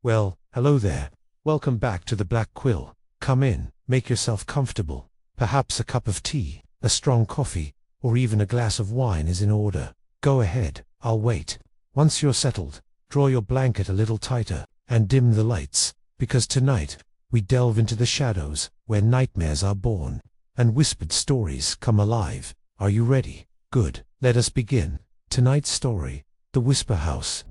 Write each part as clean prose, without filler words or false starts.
Well, hello there. Welcome back to the Black Quill. Come in, make yourself comfortable. Perhaps a cup of tea, a strong coffee, or even a glass of wine is in order. Go ahead, I'll wait. Once you're settled, draw your blanket a little tighter, and dim the lights, because tonight, we delve into the shadows, where nightmares are born, and whispered stories come alive. Are you ready? Good. Let us begin. Tonight's story, The Whisper House.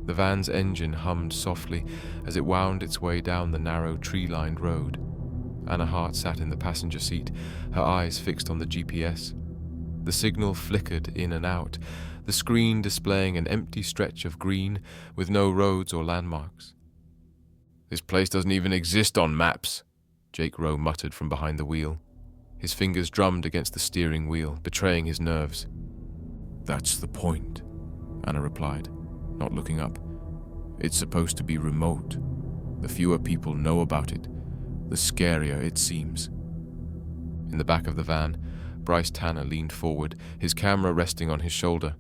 The van's engine hummed softly as it wound its way down the narrow tree-lined road. Anna Hart sat in the passenger seat, her eyes fixed on the GPS. The signal flickered in and out, the screen displaying an empty stretch of green with no roads or landmarks. "This place doesn't even exist on maps," Jake Rowe muttered from behind the wheel. His fingers drummed against the steering wheel, betraying his nerves. "That's the point," Anna replied, not looking up. "It's supposed to be remote. The fewer people know about it, the scarier it seems." In the back of the van, Bryce Tanner leaned forward, his camera resting on his shoulder.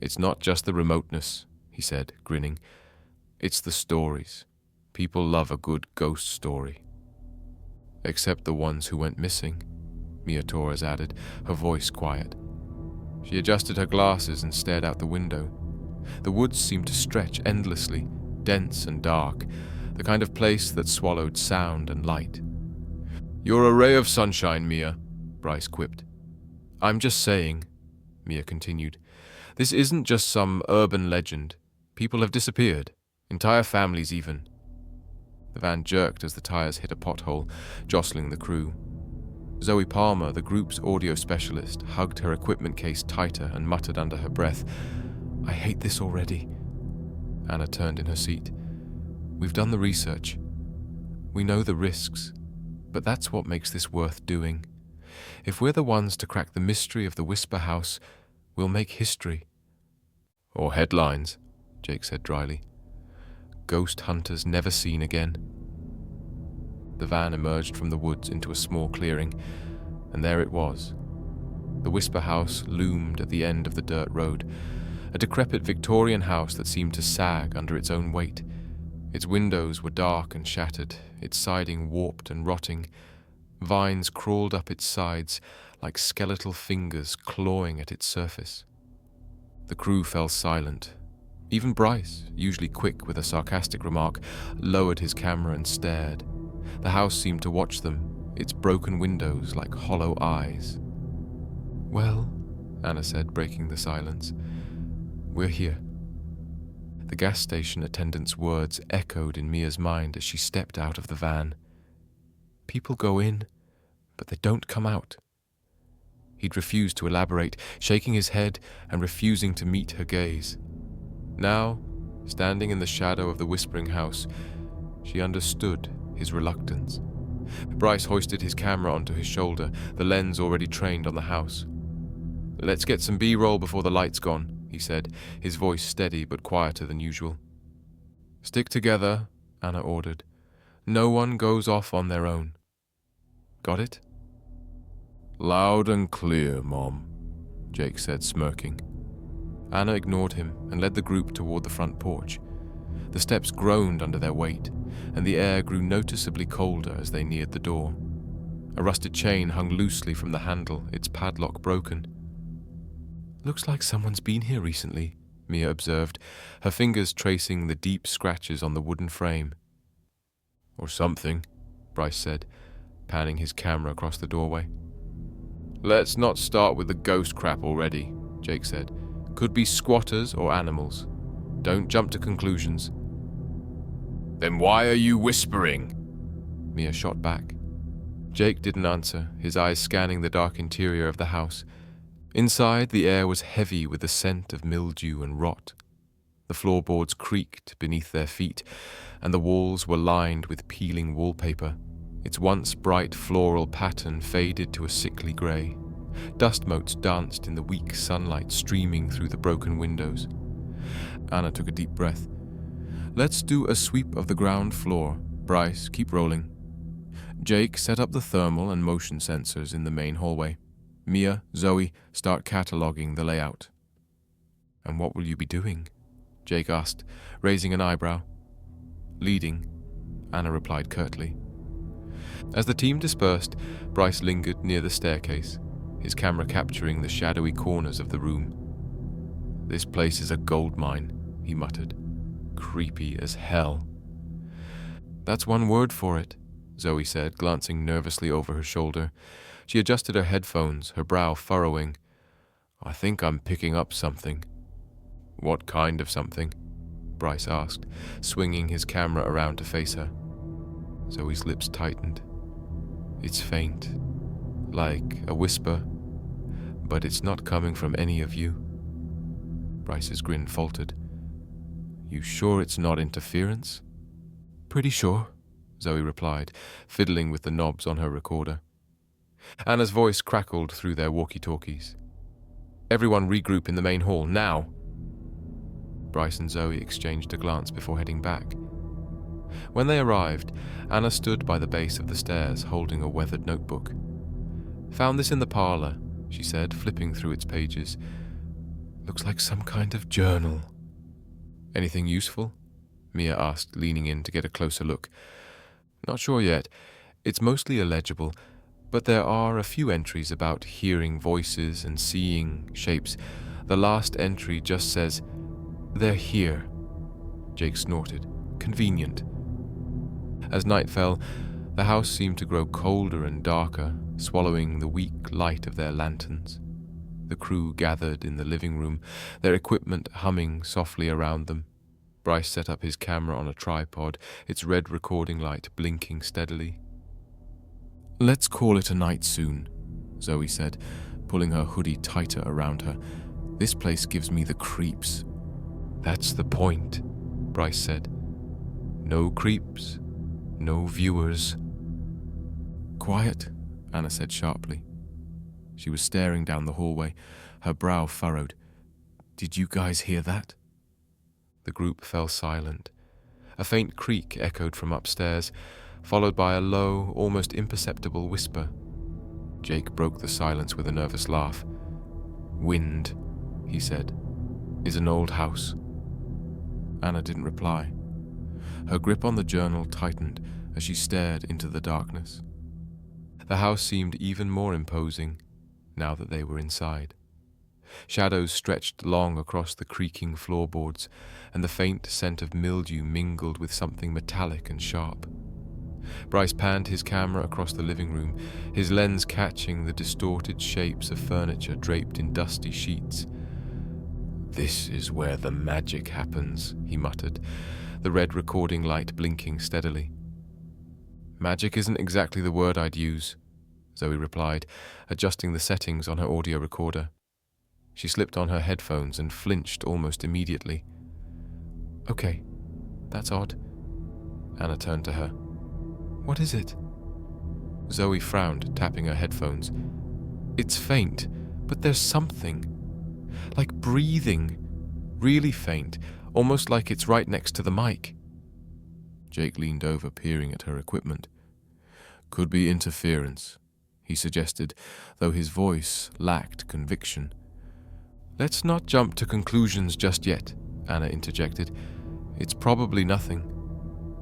"It's not just the remoteness," he said, grinning. "It's the stories. People love a good ghost story." "Except the ones who went missing," Mia Torres added, her voice quiet. She adjusted her glasses and stared out the window. The woods seemed to stretch endlessly, dense and dark, the kind of place that swallowed sound and light. "You're a ray of sunshine, Mia," Bryce quipped. "I'm just saying," Mia continued, "this isn't just some urban legend. People have disappeared, entire families even." The van jerked as the tires hit a pothole, jostling the crew. Zoe Palmer, the group's audio specialist, hugged her equipment case tighter and muttered under her breath, "I hate this already." Anna turned in her seat. "We've done the research. We know the risks, but that's what makes this worth doing. If we're the ones to crack the mystery of the Whisper House, we'll make history." "Or headlines," Jake said dryly. "Ghost hunters never seen again." The van emerged from the woods into a small clearing, and there it was. The Whisper House loomed at the end of the dirt road, a decrepit Victorian house that seemed to sag under its own weight. Its windows were dark and shattered, its siding warped and rotting. Vines crawled up its sides like skeletal fingers clawing at its surface. The crew fell silent. Even Bryce, usually quick with a sarcastic remark, lowered his camera and stared. The house seemed to watch them, its broken windows like hollow eyes. "Well," Anna said, breaking the silence, "we're here." The gas station attendant's words echoed in Mia's mind as she stepped out of the van. "People go in, but they don't come out." He'd refused to elaborate, shaking his head and refusing to meet her gaze. Now, standing in the shadow of the whispering house, she understood his reluctance. Bryce hoisted his camera onto his shoulder, the lens already trained on the house. "Let's get some B-roll before the light's gone," he said, his voice steady but quieter than usual. "Stick together," Anna ordered. "No one goes off on their own. Got it?" "Loud and clear, Mom," Jake said, smirking. Anna ignored him and led the group toward the front porch. The steps groaned under their weight, and the air grew noticeably colder as they neared the door. A rusted chain hung loosely from the handle, its padlock broken. "Looks like someone's been here recently," Mia observed, her fingers tracing the deep scratches on the wooden frame. "Or something," Bryce said, panning his camera across the doorway. "Let's not start with the ghost crap already," Jake said. "Could be squatters or animals. Don't jump to conclusions." "Then why are you whispering?" Mia shot back. Jake didn't answer, his eyes scanning the dark interior of the house. Inside, the air was heavy with the scent of mildew and rot. The floorboards creaked beneath their feet, and the walls were lined with peeling wallpaper. Its once bright floral pattern faded to a sickly grey. Dust motes danced in the weak sunlight streaming through the broken windows. Anna took a deep breath. "Let's do a sweep of the ground floor. Bryce, keep rolling." Jake set up the thermal and motion sensors in the main hallway. Mia, Zoe, start cataloging the layout. "And what will you be doing?" Jake asked, raising an eyebrow. Leading, Anna replied curtly. As the team dispersed, Bryce lingered near the staircase, his camera capturing the shadowy corners of the room. "This place is a gold mine," he muttered. "Creepy as hell." "That's one word for it," Zoe said, glancing nervously over her shoulder. She adjusted her headphones, her brow furrowing. "I think I'm picking up something." "What kind of something?" Bryce asked, swinging his camera around to face her. Zoe's lips tightened. "It's faint, like a whisper, but it's not coming from any of you." Bryce's grin faltered. "You sure it's not interference?" "Pretty sure," Zoe replied, fiddling with the knobs on her recorder. Anna's voice crackled through their walkie-talkies. "Everyone regroup in the main hall, now!" Bryce and Zoe exchanged a glance before heading back. When they arrived, Anna stood by the base of the stairs holding a weathered notebook. "Found this in the parlor," she said, flipping through its pages. "Looks like some kind of journal." "Anything useful?" Mia asked, leaning in to get a closer look. "Not sure yet. It's mostly illegible, but there are a few entries about hearing voices and seeing shapes. The last entry just says, 'They're here.'" Jake snorted. "Convenient." As night fell, the house seemed to grow colder and darker, swallowing the weak light of their lanterns. The crew gathered in the living room, their equipment humming softly around them. Bryce set up his camera on a tripod, its red recording light blinking steadily. "Let's call it a night soon," Zoe said, pulling her hoodie tighter around her. "This place gives me the creeps." "That's the point," Bryce said. "No creeps, no viewers." "Quiet," Anna said sharply. She was staring down the hallway, her brow furrowed. "Did you guys hear that?" The group fell silent. A faint creak echoed from upstairs, followed by a low, almost imperceptible whisper. Jake broke the silence with a nervous laugh. "Wind," he said. "Is an old house." Anna didn't reply. Her grip on the journal tightened as she stared into the darkness. The house seemed even more imposing now that they were inside. Shadows stretched long across the creaking floorboards, and the faint scent of mildew mingled with something metallic and sharp. Bryce panned his camera across the living room, his lens catching the distorted shapes of furniture draped in dusty sheets. "This is where the magic happens," he muttered, the red recording light blinking steadily. "Magic isn't exactly the word I'd use," Zoe replied, adjusting the settings on her audio recorder. She slipped on her headphones and flinched almost immediately. "Okay, that's odd." Anna turned to her. "What is it?" Zoe frowned, tapping her headphones. "It's faint, but there's something. Like breathing. Really faint, almost like it's right next to the mic." Jake leaned over, peering at her equipment. "Could be interference," he suggested, though his voice lacked conviction. "Let's not jump to conclusions just yet," Anna interjected. "It's probably nothing.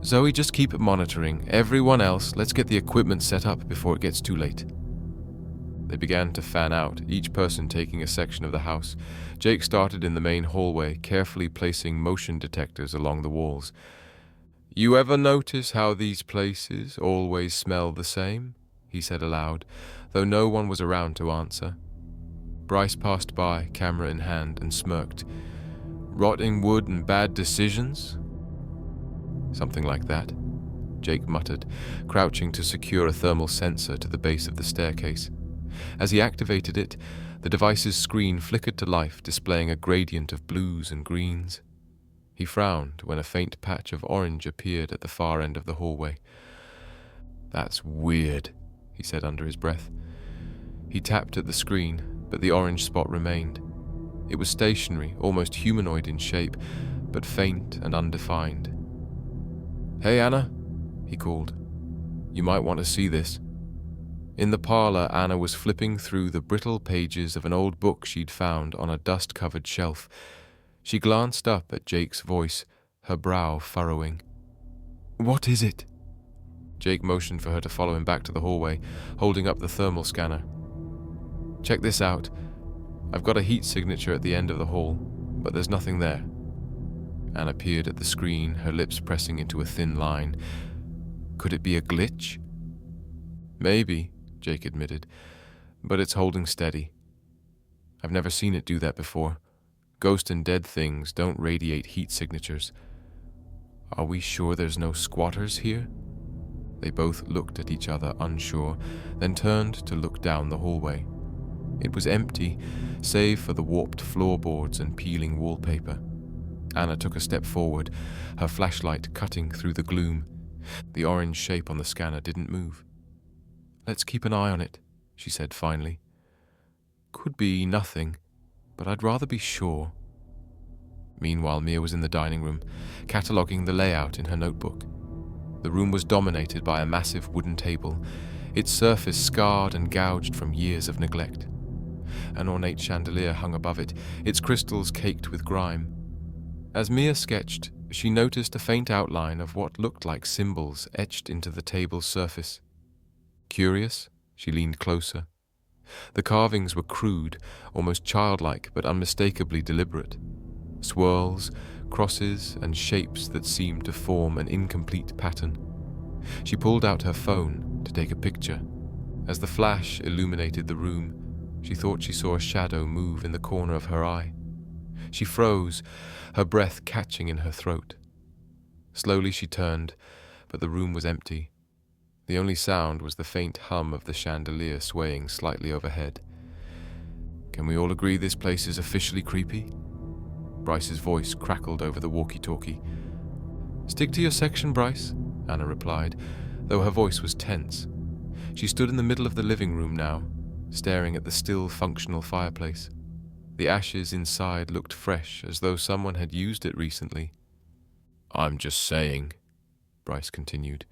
Zoe, just keep monitoring. Everyone else, let's get the equipment set up before it gets too late." They began to fan out, each person taking a section of the house. Jake started in the main hallway, carefully placing motion detectors along the walls. "You ever notice how these places always smell the same?" he said aloud, though no one was around to answer. Bryce passed by, camera in hand, and smirked. "Rotting wood and bad decisions?" "Something like that," Jake muttered, crouching to secure a thermal sensor to the base of the staircase. As he activated it, the device's screen flickered to life, displaying a gradient of blues and greens. He frowned when a faint patch of orange appeared at the far end of the hallway. "That's weird," he said under his breath. He tapped at the screen, but the orange spot remained. It was stationary, almost humanoid in shape, but faint and undefined. "Hey, Anna," he called. "You might want to see this." In the parlor, Anna was flipping through the brittle pages of an old book she'd found on a dust-covered shelf. She glanced up at Jake's voice, her brow furrowing. "What is it?" Jake motioned for her to follow him back to the hallway, holding up the thermal scanner. "Check this out. I've got a heat signature at the end of the hall, but there's nothing there." Anna peered at the screen, her lips pressing into a thin line. Could it be a glitch? "Maybe," Jake admitted, "but it's holding steady. I've never seen it do that before. Ghost and dead things don't radiate heat signatures. Are we sure there's no squatters here?" They both looked at each other, unsure, then turned to look down the hallway. It was empty, save for the warped floorboards and peeling wallpaper. Anna took a step forward, her flashlight cutting through the gloom. The orange shape on the scanner didn't move. "Let's keep an eye on it," she said finally. "Could be nothing, but I'd rather be sure." Meanwhile, Mia was in the dining room, cataloguing the layout in her notebook. The room was dominated by a massive wooden table, its surface scarred and gouged from years of neglect. An ornate chandelier hung above it, its crystals caked with grime. As Mia sketched, she noticed a faint outline of what looked like symbols etched into the table's surface. Curious, she leaned closer. The carvings were crude, almost childlike, but unmistakably deliberate. Swirls, crosses, and shapes that seemed to form an incomplete pattern. She pulled out her phone to take a picture. As the flash illuminated the room, she thought she saw a shadow move in the corner of her eye. She froze, her breath catching in her throat. Slowly she turned, but the room was empty. The only sound was the faint hum of the chandelier swaying slightly overhead. "Can we all agree this place is officially creepy?" Bryce's voice crackled over the walkie-talkie. "Stick to your section, Bryce," Anna replied, though her voice was tense. She stood in the middle of the living room now, staring at the still functional fireplace. The ashes inside looked fresh, as though someone had used it recently. "I'm just saying," Bryce continued.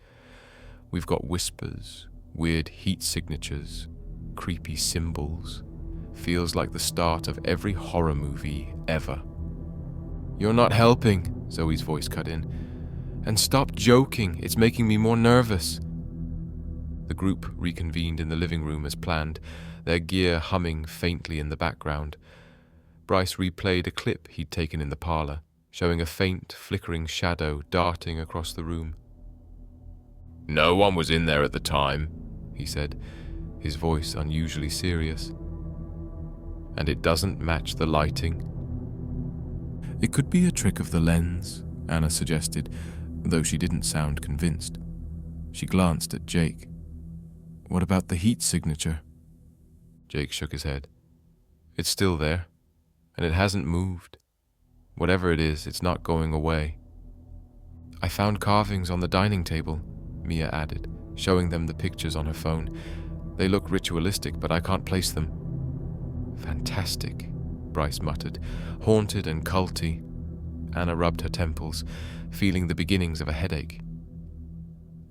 "We've got whispers, weird heat signatures, creepy symbols. Feels like the start of every horror movie ever." "You're not helping," Zoe's voice cut in. "And stop joking, it's making me more nervous." The group reconvened in the living room as planned, their gear humming faintly in the background. Bryce replayed a clip he'd taken in the parlor, showing a faint, flickering shadow darting across the room. "No one was in there at the time," he said, his voice unusually serious. "And it doesn't match the lighting." "It could be a trick of the lens," Anna suggested, though she didn't sound convinced. She glanced at Jake. "What about the heat signature?" Jake shook his head. "It's still there, and it hasn't moved. Whatever it is, it's not going away." "I found carvings on the dining table," Mia added, showing them the pictures on her phone. "They look ritualistic, but I can't place them." "Fantastic," Bryce muttered. "Haunted and culty." Anna rubbed her temples, feeling the beginnings of a headache.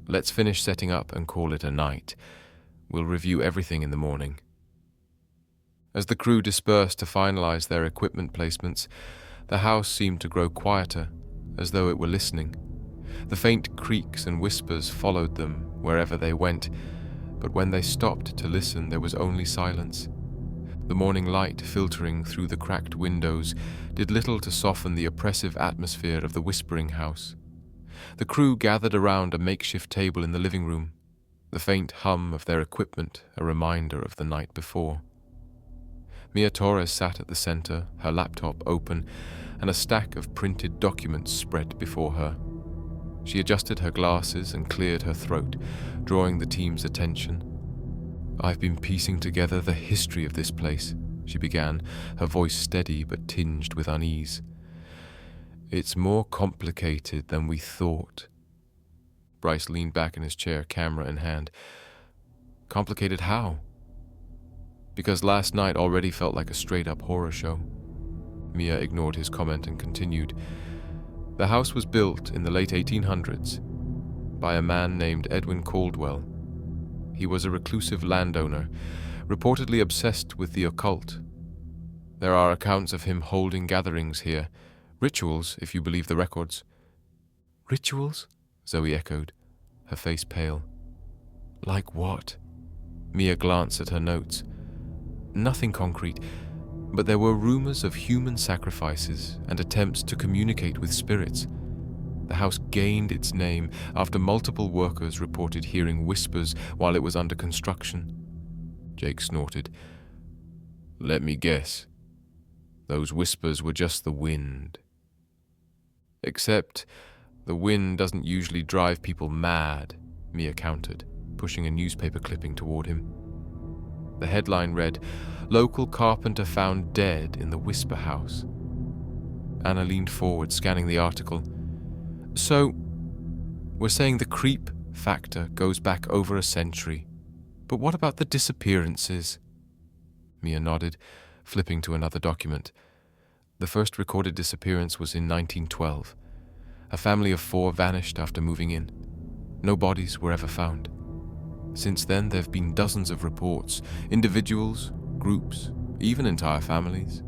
"Let's finish setting up and call it a night. We'll review everything in the morning." As the crew dispersed to finalize their equipment placements, the house seemed to grow quieter, as though it were listening. The faint creaks and whispers followed them wherever they went, but when they stopped to listen, there was only silence. The morning light filtering through the cracked windows did little to soften the oppressive atmosphere of the whispering house. The crew gathered around a makeshift table in the living room, the faint hum of their equipment a reminder of the night before. Mia Torres sat at the center, her laptop open, and a stack of printed documents spread before her. She adjusted her glasses and cleared her throat, drawing the team's attention. "I've been piecing together the history of this place," she began, her voice steady but tinged with unease. "It's more complicated than we thought." Bryce leaned back in his chair, camera in hand. "Complicated how?" "Because last night already felt like a straight-up horror show." Mia ignored his comment and continued. "The house was built in the late 1800s by a man named Edwin Caldwell. He was a reclusive landowner, reportedly obsessed with the occult. There are accounts of him holding gatherings here, Rituals, if you believe the records. Rituals? Zoe echoed, her face pale. Like what? Mia glanced at her notes. Nothing concrete, but there were rumors of human sacrifices and attempts to communicate with spirits. The house gained its name after multiple workers reported hearing whispers while it was under construction. Jake snorted. Let me guess. Those whispers were just the wind. Except the wind doesn't usually drive people mad, Mia countered, pushing a newspaper clipping toward him. The headline read, Local carpenter found dead in the Whisper House. Anna leaned forward, scanning the article. So, we're saying the creep factor goes back over a century. But what about the disappearances? Mia nodded, flipping to another document. The first recorded disappearance was in 1912. A family of 4 vanished after moving in. No bodies were ever found. Since then, there have been dozens of reports, individuals, groups, even entire families.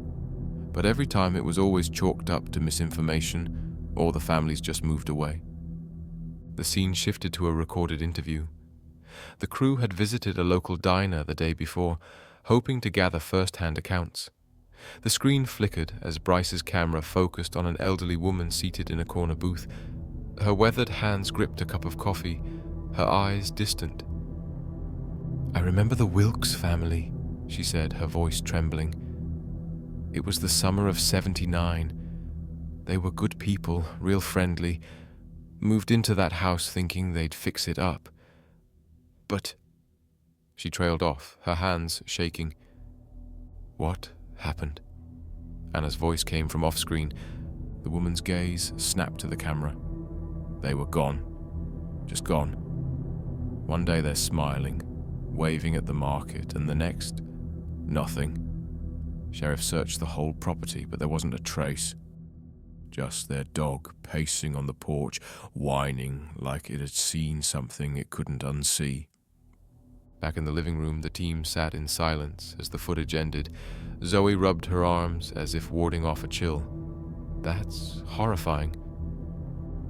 But every time it was always chalked up to misinformation, or the families just moved away. The scene shifted to a recorded interview. The crew had visited a local diner the day before, hoping to gather first-hand accounts. The screen flickered as Bryce's camera focused on an elderly woman seated in a corner booth. Her weathered hands gripped a cup of coffee, her eyes distant. I remember the Wilkes family, she said, her voice trembling. It was the summer of '79. They were good people, real friendly. Moved into that house thinking they'd fix it up. But... She trailed off, her hands shaking. What happened? Anna's voice came from off-screen. The woman's gaze snapped to the camera. They were gone. Just gone. One day they're smiling, waving at the market, and the next, nothing. Sheriff searched the whole property, but there wasn't a trace. Just their dog pacing on the porch, whining like it had seen something it couldn't unsee. Back in the living room, the team sat in silence as the footage ended. Zoe rubbed her arms as if warding off a chill. That's horrifying.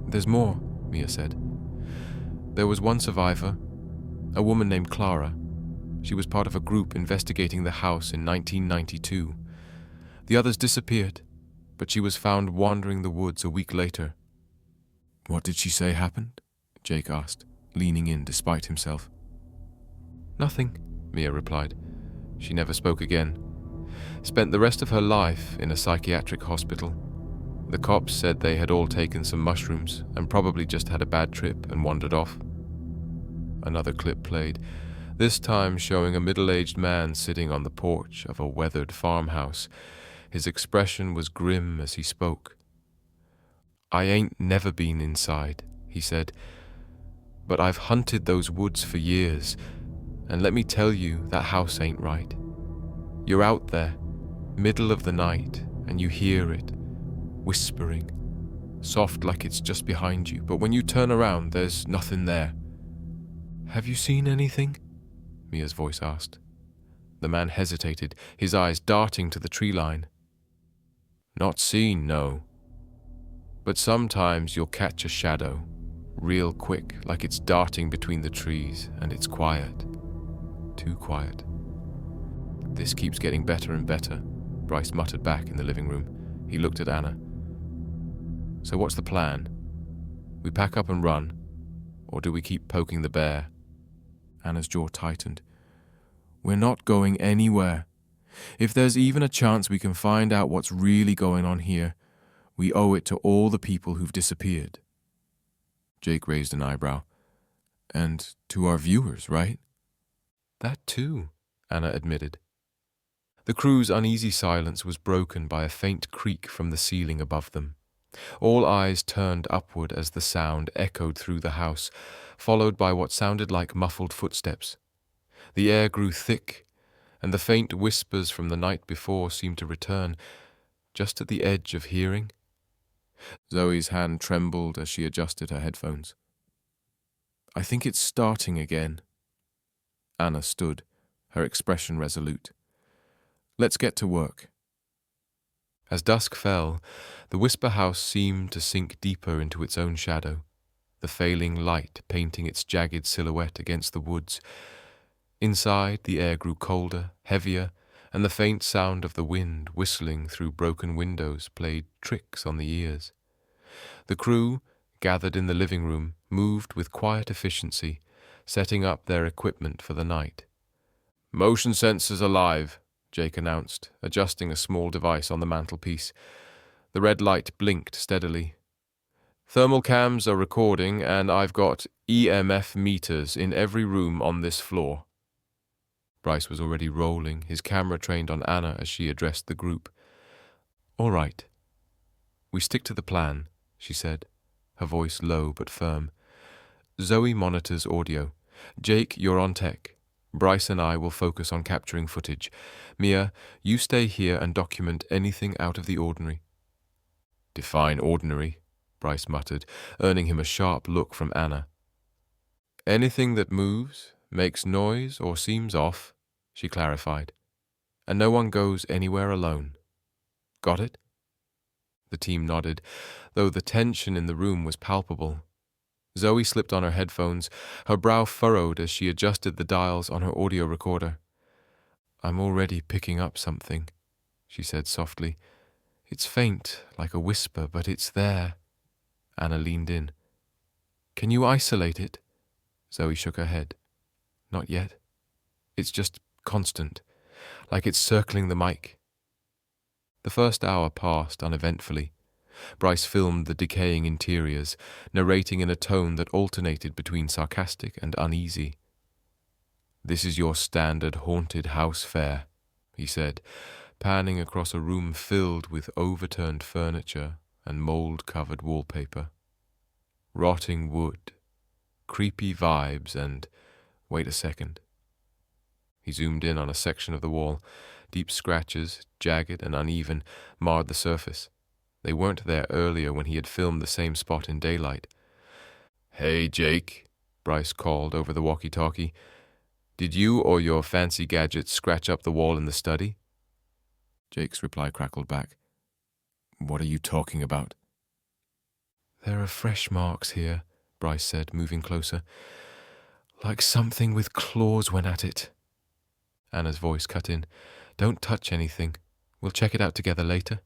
There's more, Mia said. There was one survivor, a woman named Clara. She was part of a group investigating the house in 1992. The others disappeared, but she was found wandering the woods a week later. What did she say happened? Jake asked, leaning in despite himself. Nothing, Mia replied. She never spoke again. Spent the rest of her life in a psychiatric hospital. The cops said they had all taken some mushrooms and probably just had a bad trip and wandered off. Another clip played, this time showing a middle-aged man sitting on the porch of a weathered farmhouse. His expression was grim as he spoke. I ain't never been inside, he said, but I've hunted those woods for years, and let me tell you, that house ain't right. You're out there, middle of the night, and you hear it, whispering, soft like it's just behind you, but when you turn around, there's nothing there. Have you seen anything? Mia's voice asked. The man hesitated, his eyes darting to the tree line. Not seen, no. But sometimes you'll catch a shadow, real quick, like it's darting between the trees, and it's quiet. Too quiet. This keeps getting better and better, Bryce muttered back in the living room. He looked at Anna. So what's the plan? We pack up and run, or do we keep poking the bear? Anna's jaw tightened. We're not going anywhere. If there's even a chance we can find out what's really going on here, we owe it to all the people who've disappeared. Jake raised an eyebrow. And to our viewers, right? That too, Anna admitted. The crew's uneasy silence was broken by a faint creak from the ceiling above them. All eyes turned upward as the sound echoed through the house, followed by what sounded like muffled footsteps. The air grew thick, and the faint whispers from the night before seemed to return, just at the edge of hearing. Zoe's hand trembled as she adjusted her headphones. I think it's starting again. Anna stood, her expression resolute. Let's get to work. As dusk fell, the Whisper House seemed to sink deeper into its own shadow, the failing light painting its jagged silhouette against the woods. Inside, the air grew colder, heavier, and the faint sound of the wind whistling through broken windows played tricks on the ears. The crew, gathered in the living room, moved with quiet efficiency, setting up their equipment for the night. "Motion sensors alive," Jake announced, adjusting a small device on the mantelpiece. The red light blinked steadily. "Thermal cams are recording, and I've got EMF meters in every room on this floor." Bryce was already rolling, his camera trained on Anna as she addressed the group. "All right. We stick to the plan," she said, her voice low but firm. "Zoe monitors audio. Jake, you're on tech. Bryce and I will focus on capturing footage. Mia, you stay here and document anything out of the ordinary." "Define ordinary," Bryce muttered, earning him a sharp look from Anna. "Anything that moves, makes noise, or seems off," she clarified. "And no one goes anywhere alone. Got it?" The team nodded, though the tension in the room was palpable. Zoe slipped on her headphones, her brow furrowed as she adjusted the dials on her audio recorder. "I'm already picking up something," she said softly. "It's faint, like a whisper, but it's there." Anna leaned in. "Can you isolate it?" Zoe shook her head. "Not yet. It's just constant, like it's circling the mic." The first hour passed uneventfully. Bryce filmed the decaying interiors, narrating in a tone that alternated between sarcastic and uneasy. "This is your standard haunted house fare," he said, panning across a room filled with overturned furniture and mold-covered wallpaper. Rotting wood, creepy vibes, and... wait a second. He zoomed in on a section of the wall. Deep scratches, jagged and uneven, marred the surface. They weren't there earlier when he had filmed the same spot in daylight. "Hey, Jake," Bryce called over the walkie-talkie. "Did you or your fancy gadgets scratch up the wall in the study?" Jake's reply crackled back. "What are you talking about?" "There are fresh marks here," Bryce said, moving closer. "Like something with claws went at it." Anna's voice cut in. "Don't touch anything. We'll check it out together later."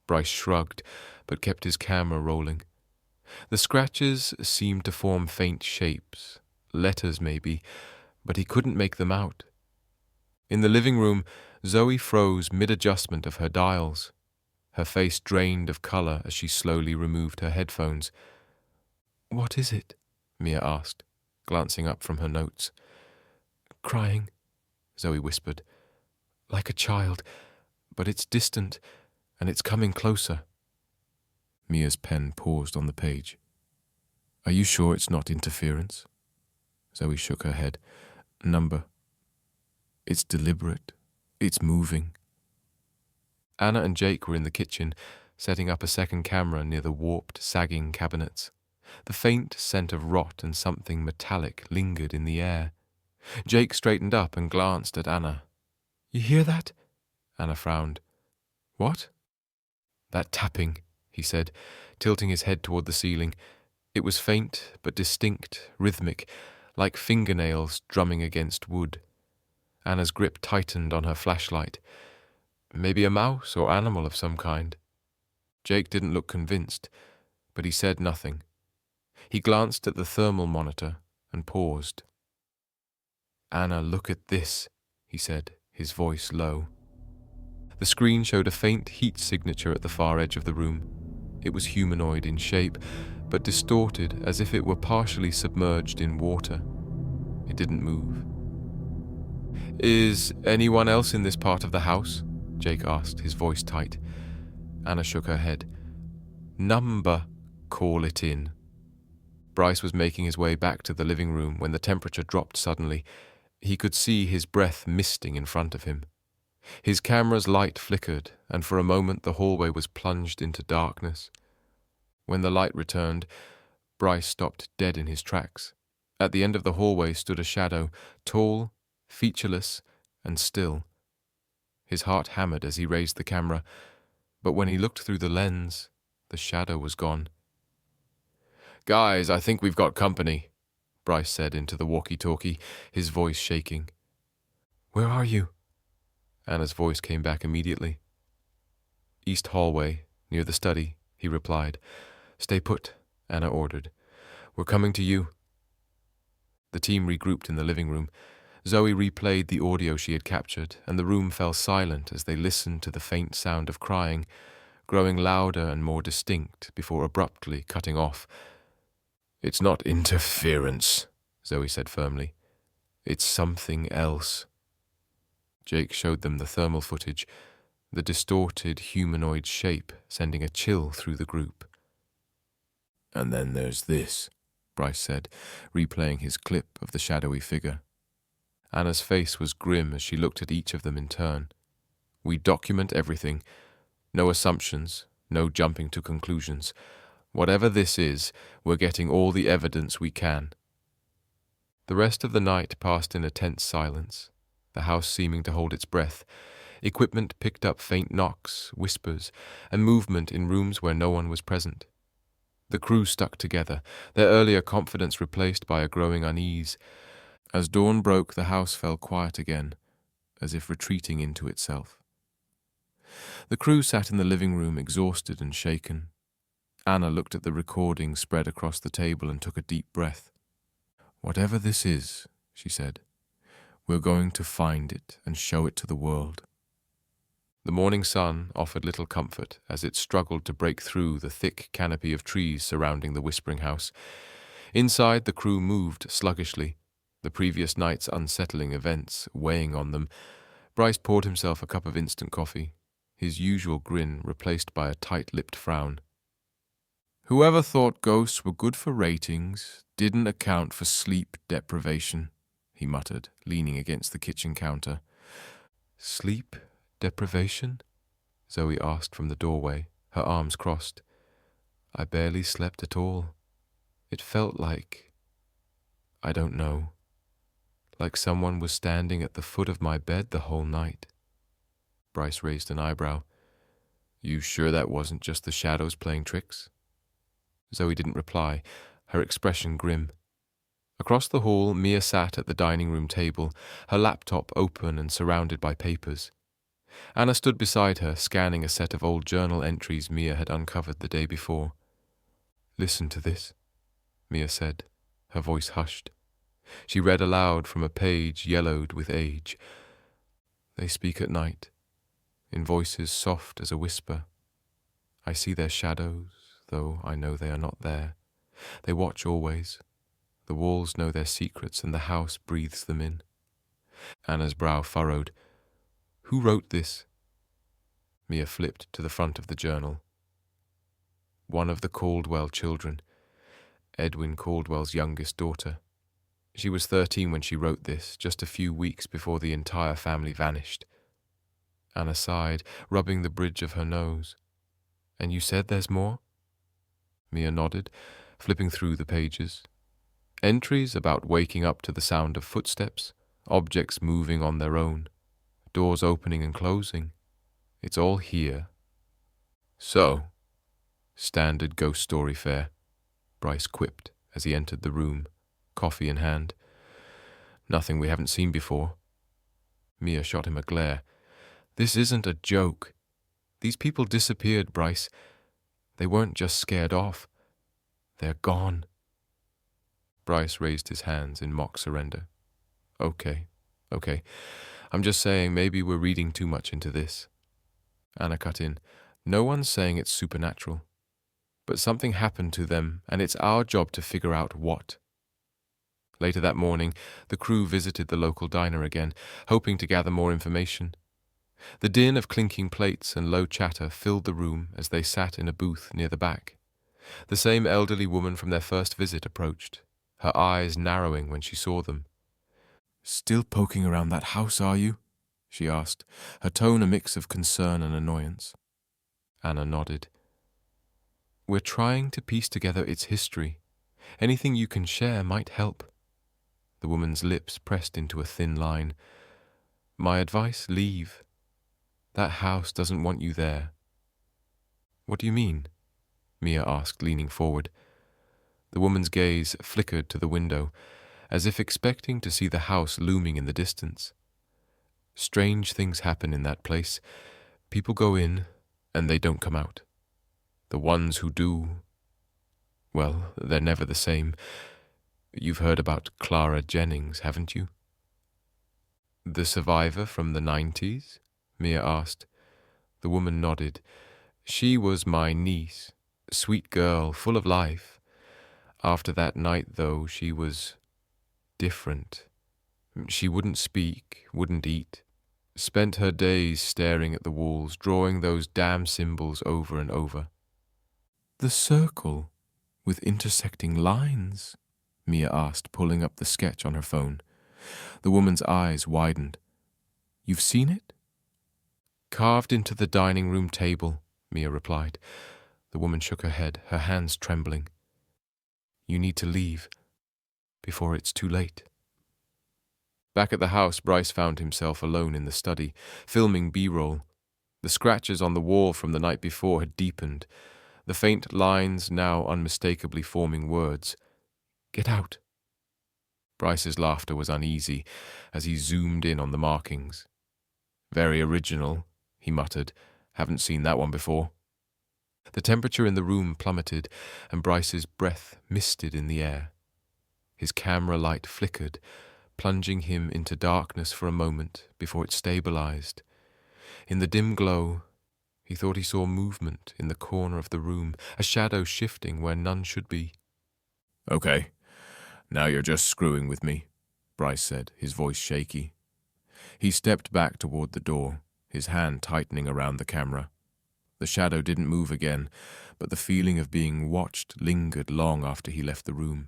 Bryce shrugged, but kept his camera rolling. The scratches seemed to form faint shapes, letters maybe, but he couldn't make them out. In the living room, Zoe froze mid-adjustment of her dials. Her face drained of color as she slowly removed her headphones. "What is it?" Mia asked, glancing up from her notes. "Crying," Zoe whispered. "Like a child, but it's distant, and it's coming closer." Mia's pen paused on the page. "Are you sure it's not interference?" Zoe shook her head. "Number. It's deliberate. It's moving." Anna and Jake were in the kitchen, setting up a second camera near the warped, sagging cabinets. The faint scent of rot and something metallic lingered in the air. Jake straightened up and glanced at Anna. "You hear that?" Anna frowned. "What?" "That tapping," he said, tilting his head toward the ceiling. It was faint but distinct, rhythmic, like fingernails drumming against wood. Anna's grip tightened on her flashlight. Maybe a mouse or animal of some kind. Jake didn't look convinced, but he said nothing. He glanced at the thermal monitor and paused. "Anna, look at this," he said, his voice low. The screen showed a faint heat signature at the far edge of the room. It was humanoid in shape, but distorted as if it were partially submerged in water. It didn't move. "Is anyone else in this part of the house?" Jake asked, his voice tight. Anna shook her head. "Number, call it in." Bryce was making his way back to the living room when the temperature dropped suddenly. He could see his breath misting in front of him. His camera's light flickered, and for a moment the hallway was plunged into darkness. When the light returned, Bryce stopped dead in his tracks. At the end of the hallway stood a shadow, tall, featureless, and still. His heart hammered as he raised the camera. But when he looked through the lens, the shadow was gone. "Guys, I think we've got company," Bryce said into the walkie-talkie, his voice shaking. "Where are you?" Anna's voice came back immediately. "East hallway, near the study," he replied. "Stay put," Anna ordered. "We're coming to you." The team regrouped in the living room. Zoe replayed the audio she had captured, and the room fell silent as they listened to the faint sound of crying, growing louder and more distinct before abruptly cutting off. "It's not interference," Zoe said firmly. "It's something else." Jake showed them the thermal footage, the distorted humanoid shape sending a chill through the group. "And then there's this," Bryce said, replaying his clip of the shadowy figure. Anna's face was grim as she looked at each of them in turn. "We document everything. No assumptions, no jumping to conclusions. Whatever this is, we're getting all the evidence we can." The rest of the night passed in a tense silence, the house seeming to hold its breath. Equipment picked up faint knocks, whispers, and movement in rooms where no one was present. The crew stuck together, their earlier confidence replaced by a growing unease. As dawn broke, the house fell quiet again, as if retreating into itself. The crew sat in the living room, exhausted and shaken. Anna looked at the recording spread across the table and took a deep breath. "Whatever this is," she said, "we're going to find it and show it to the world." The morning sun offered little comfort as it struggled to break through the thick canopy of trees surrounding the whispering house. Inside, the crew moved sluggishly, the previous night's unsettling events weighing on them. Bryce poured himself a cup of instant coffee, his usual grin replaced by a tight-lipped frown. "Whoever thought ghosts were good for ratings didn't account for sleep deprivation," he muttered, leaning against the kitchen counter. "Sleep deprivation?" Zoe asked from the doorway, her arms crossed. "I barely slept at all. It felt like, I don't know, like someone was standing at the foot of my bed the whole night." Bryce raised an eyebrow. "You sure that wasn't just the shadows playing tricks?" Zoe didn't reply, her expression grim. Across the hall, Mia sat at the dining room table, her laptop open and surrounded by papers. Anna stood beside her, scanning a set of old journal entries Mia had uncovered the day before. "Listen to this," Mia said, her voice hushed. She read aloud from a page yellowed with age. "They speak at night, in voices soft as a whisper. I see their shadows, though I know they are not there. They watch always. The walls know their secrets, and the house breathes them in." Anna's brow furrowed. "Who wrote this?" Mia flipped to the front of the journal. "One of the Caldwell children, Edwin Caldwell's youngest daughter. She was 13 when she wrote this, just a few weeks before the entire family vanished." Anna sighed, rubbing the bridge of her nose. "And you said there's more?" Mia nodded, flipping through the pages. Entries about waking up to the sound of footsteps, objects moving on their own, doors opening and closing. It's all here. "So, standard ghost story fare," Bryce quipped as he entered the room, coffee in hand. "Nothing we haven't seen before." Mia shot him a glare. "This isn't a joke. These people disappeared, Bryce. They weren't just scared off. They're gone." Bryce raised his hands in mock surrender. Okay. I'm just saying maybe we're reading too much into this." Anna cut in. "No one's saying it's supernatural. But something happened to them, and it's our job to figure out what." Later that morning, the crew visited the local diner again, hoping to gather more information. The din of clinking plates and low chatter filled the room as they sat in a booth near the back. The same elderly woman from their first visit approached, her eyes narrowing when she saw them. "Still poking around that house, are you?" she asked, her tone a mix of concern and annoyance. Anna nodded. "We're trying to piece together its history. Anything you can share might help." The woman's lips pressed into a thin line. "My advice, leave. That house doesn't want you there. What do you mean? Mia asked, leaning forward. The woman's gaze flickered to the window, as if expecting to see the house looming in the distance. Strange things happen in that place. People go in, and they don't come out. The ones who do, well, they're never the same. You've heard about Clara Jennings, haven't you? The survivor from the 90s? Mia asked. The woman nodded. She was my niece. Sweet girl, full of life. After that night, though, she was different. She wouldn't speak, wouldn't eat. Spent her days staring at the walls, drawing those damn symbols over and over. The circle with intersecting lines? Mia asked, pulling up the sketch on her phone. The woman's eyes widened. You've seen it? Carved into the dining room table, Mia replied. The woman shook her head, her hands trembling. You need to leave before it's too late. Back at the house, Bryce found himself alone in the study, filming B-roll. The scratches on the wall from the night before had deepened, the faint lines now unmistakably forming words. Get out. Bryce's laughter was uneasy as he zoomed in on the markings. Very original, he muttered. Haven't seen that one before. The temperature in the room plummeted, and Bryce's breath misted in the air. His camera light flickered, plunging him into darkness for a moment before it stabilized. In the dim glow, he thought he saw movement in the corner of the room, a shadow shifting where none should be. Okay, now you're just screwing with me, Bryce said, his voice shaky. He stepped back toward the door, his hand tightening around the camera. The shadow didn't move again, but the feeling of being watched lingered long after he left the room.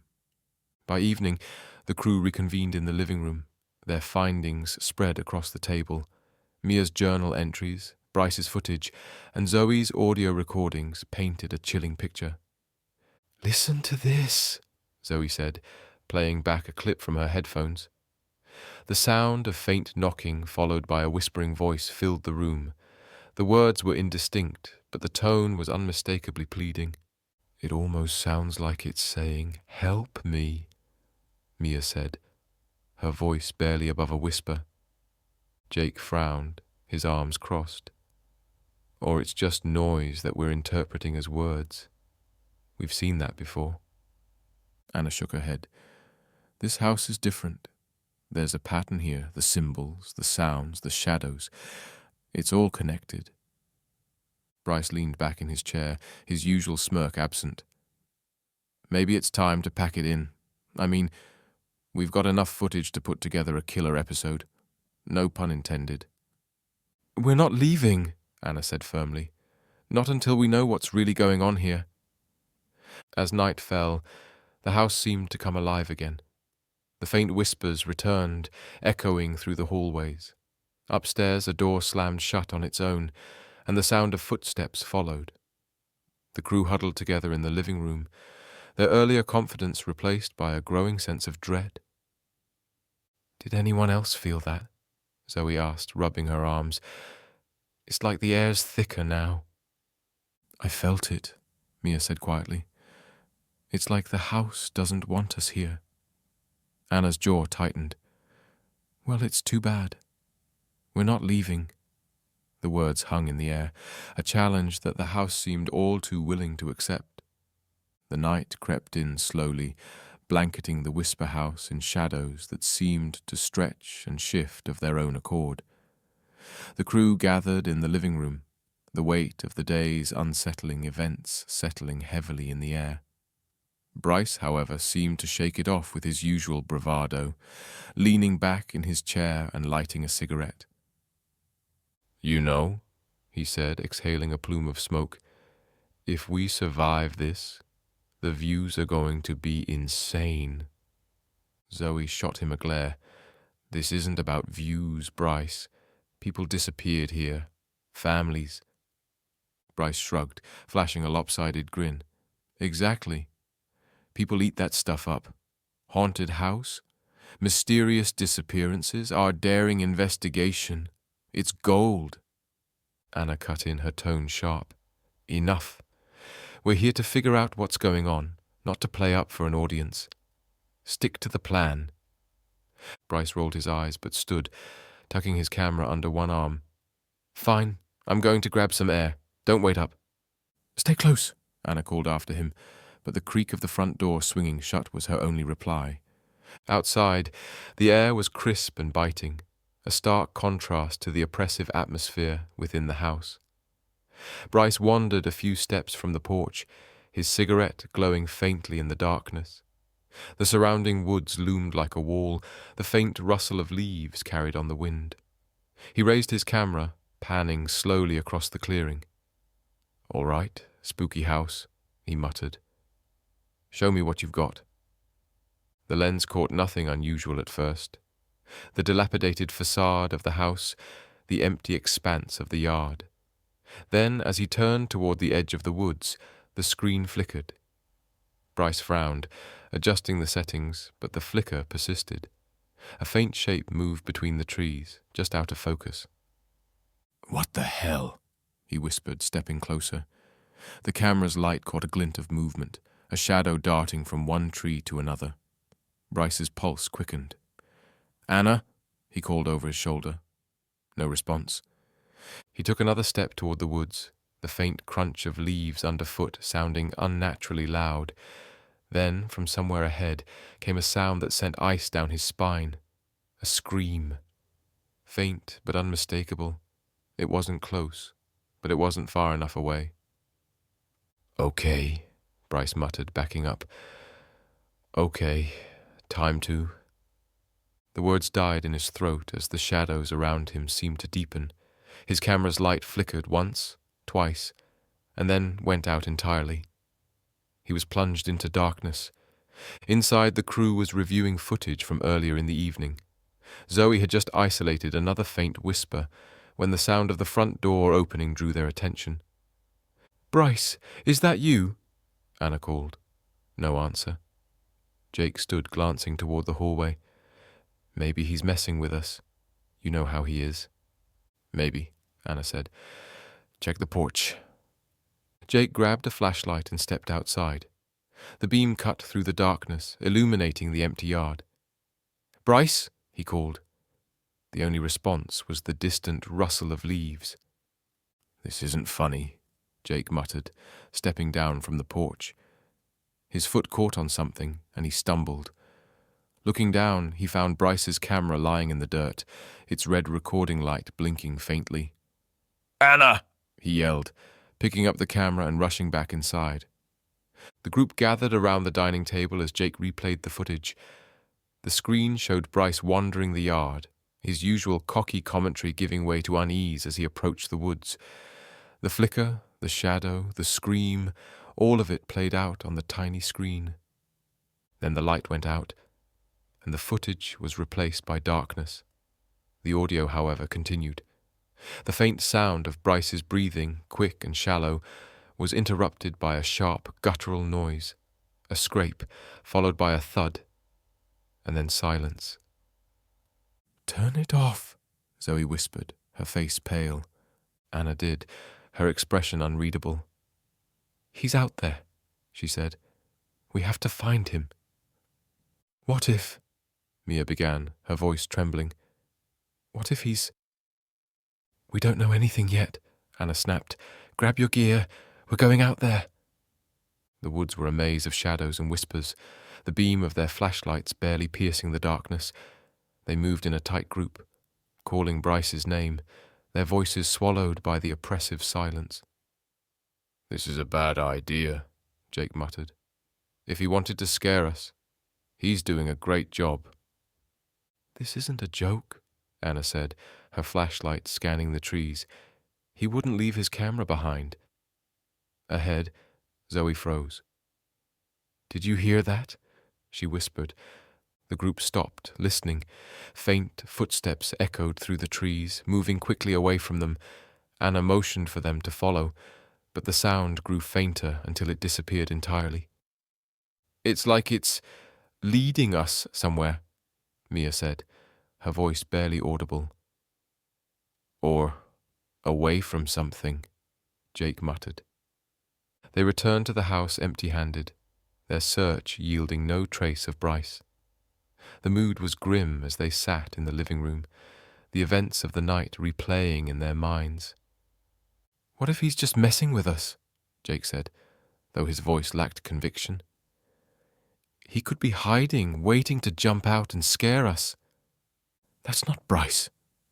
By evening, the crew reconvened in the living room, their findings spread across the table. Mia's journal entries, Bryce's footage, and Zoe's audio recordings painted a chilling picture. Listen to this, Zoe said, playing back a clip from her headphones. The sound of faint knocking followed by a whispering voice filled the room. The words were indistinct, but the tone was unmistakably pleading. It almost sounds like it's saying, "Help me," Mia said, her voice barely above a whisper. Jake frowned, his arms crossed. Or it's just noise that we're interpreting as words. We've seen that before. Anna shook her head. This house is different. There's a pattern here, the symbols, the sounds, the shadows. It's all connected. Bryce leaned back in his chair, his usual smirk absent. Maybe it's time to pack it in. I mean, we've got enough footage to put together a killer episode. No pun intended. We're not leaving, Anna said firmly. Not until we know what's really going on here. As night fell, the house seemed to come alive again. The faint whispers returned, echoing through the hallways. Upstairs, a door slammed shut on its own, and the sound of footsteps followed. The crew huddled together in the living room, their earlier confidence replaced by a growing sense of dread. Did anyone else feel that? Zoe asked, rubbing her arms. It's like the air's thicker now. I felt it, Mia said quietly. It's like the house doesn't want us here. Anna's jaw tightened. Well, it's too bad. We're not leaving. The words hung in the air, a challenge that the house seemed all too willing to accept. The night crept in slowly, blanketing the whisper house in shadows that seemed to stretch and shift of their own accord. The crew gathered in the living room, the weight of the day's unsettling events settling heavily in the air. Bryce, however, seemed to shake it off with his usual bravado, leaning back in his chair and lighting a cigarette. You know, he said, exhaling a plume of smoke, if we survive this, the views are going to be insane. Zoe shot him a glare. This isn't about views, Bryce. People disappeared here. Families. Bryce shrugged, flashing a lopsided grin. Exactly. People eat that stuff up. Haunted house? Mysterious disappearances? Our daring investigation? It's gold. Anna cut in, her tone sharp. Enough. We're here to figure out what's going on, not to play up for an audience. Stick to the plan. Bryce rolled his eyes but stood, tucking his camera under one arm. Fine, I'm going to grab some air. Don't wait up. Stay close, Anna called after him, but the creak of the front door swinging shut was her only reply. Outside, the air was crisp and biting, a stark contrast to the oppressive atmosphere within the house. Bryce wandered a few steps from the porch, his cigarette glowing faintly in the darkness. The surrounding woods loomed like a wall, the faint rustle of leaves carried on the wind. He raised his camera, panning slowly across the clearing. "All right, spooky house," he muttered. "Show me what you've got." The lens caught nothing unusual at first. The dilapidated facade of the house, the empty expanse of the yard. Then, as he turned toward the edge of the woods, the screen flickered. Bryce frowned, adjusting the settings, but the flicker persisted. A faint shape moved between the trees, just out of focus. "What the hell?" he whispered, stepping closer. The camera's light caught a glint of movement, a shadow darting from one tree to another. Bryce's pulse quickened. "Anna?" he called over his shoulder. No response. He took another step toward the woods, the faint crunch of leaves underfoot sounding unnaturally loud. Then, from somewhere ahead, came a sound that sent ice down his spine. A scream. Faint but unmistakable. It wasn't close, but it wasn't far enough away. "Okay," Bryce muttered, backing up. "Okay, time to..." The words died in his throat as the shadows around him seemed to deepen. His camera's light flickered once, twice, and then went out entirely. He was plunged into darkness. Inside, the crew was reviewing footage from earlier in the evening. Zoe had just isolated another faint whisper when the sound of the front door opening drew their attention. "Bryce, is that you?" Anna called. No answer. Jake stood glancing toward the hallway. "Maybe he's messing with us. You know how he is." "Maybe," Anna said. "Check the porch." Jake grabbed a flashlight and stepped outside. The beam cut through the darkness, illuminating the empty yard. "Bryce?" he called. The only response was the distant rustle of leaves. "This isn't funny," Jake muttered, stepping down from the porch. His foot caught on something, and he stumbled. Looking down, he found Bryce's camera lying in the dirt, its red recording light blinking faintly. "Anna!" he yelled, picking up the camera and rushing back inside. The group gathered around the dining table as Jake replayed the footage. The screen showed Bryce wandering the yard, his usual cocky commentary giving way to unease as he approached the woods. The flicker, the shadow, the scream, all of it played out on the tiny screen. Then the light went out, and the footage was replaced by darkness. The audio, however, continued. The faint sound of Bryce's breathing, quick and shallow, was interrupted by a sharp, guttural noise, a scrape, followed by a thud, and then silence. "Turn it off," Zoe whispered, her face pale. Anna did, her expression unreadable. "He's out there," she said. "We have to find him." "What if..." Mia began, her voice trembling. "What if he's..." "We don't know anything yet," Anna snapped. "Grab your gear. We're going out there." The woods were a maze of shadows and whispers, the beam of their flashlights barely piercing the darkness. They moved in a tight group, calling Bryce's name, their voices swallowed by the oppressive silence. "This is a bad idea," Jake muttered. "If he wanted to scare us, he's doing a great job." "This isn't a joke," Anna said, her flashlight scanning the trees. "He wouldn't leave his camera behind." Ahead, Zoe froze. "Did you hear that?" she whispered. The group stopped, listening. Faint footsteps echoed through the trees, moving quickly away from them. Anna motioned for them to follow, but the sound grew fainter until it disappeared entirely. "It's like it's leading us somewhere," Mia said, her voice barely audible. "Or away from something," Jake muttered. They returned to the house empty-handed, their search yielding no trace of Bryce. The mood was grim as they sat in the living room, the events of the night replaying in their minds. "What if he's just messing with us?" Jake said, though his voice lacked conviction. "He could be hiding, waiting to jump out and scare us." "That's not Bryce,"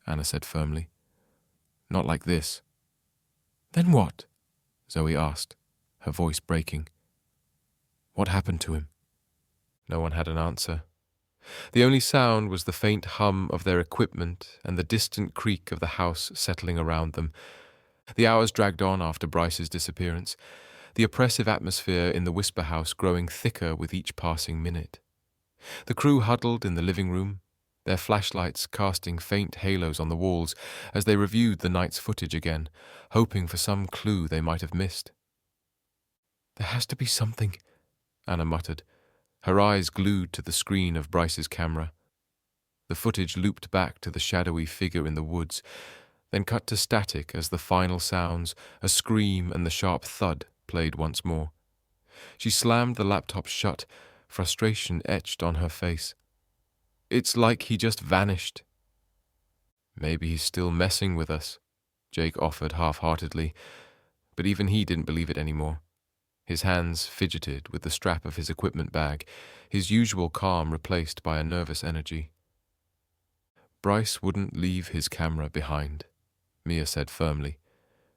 Anna said firmly. "Not like this." "Then what?" Zoe asked, her voice breaking. "What happened to him?" No one had an answer. The only sound was the faint hum of their equipment and the distant creak of the house settling around them. The hours dragged on after Bryce's disappearance, the oppressive atmosphere in the Whisper House growing thicker with each passing minute. The crew huddled in the living room, their flashlights casting faint halos on the walls as they reviewed the night's footage again, hoping for some clue they might have missed. "There has to be something," Anna muttered, her eyes glued to the screen of Bryce's camera. The footage looped back to the shadowy figure in the woods, then cut to static as the final sounds, a scream and the sharp thud, played once more. She slammed the laptop shut, frustration etched on her face. "It's like he just vanished." "Maybe he's still messing with us," Jake offered half-heartedly, but even he didn't believe it anymore. His hands fidgeted with the strap of his equipment bag, his usual calm replaced by a nervous energy. "Bryce wouldn't leave his camera behind," Mia said firmly.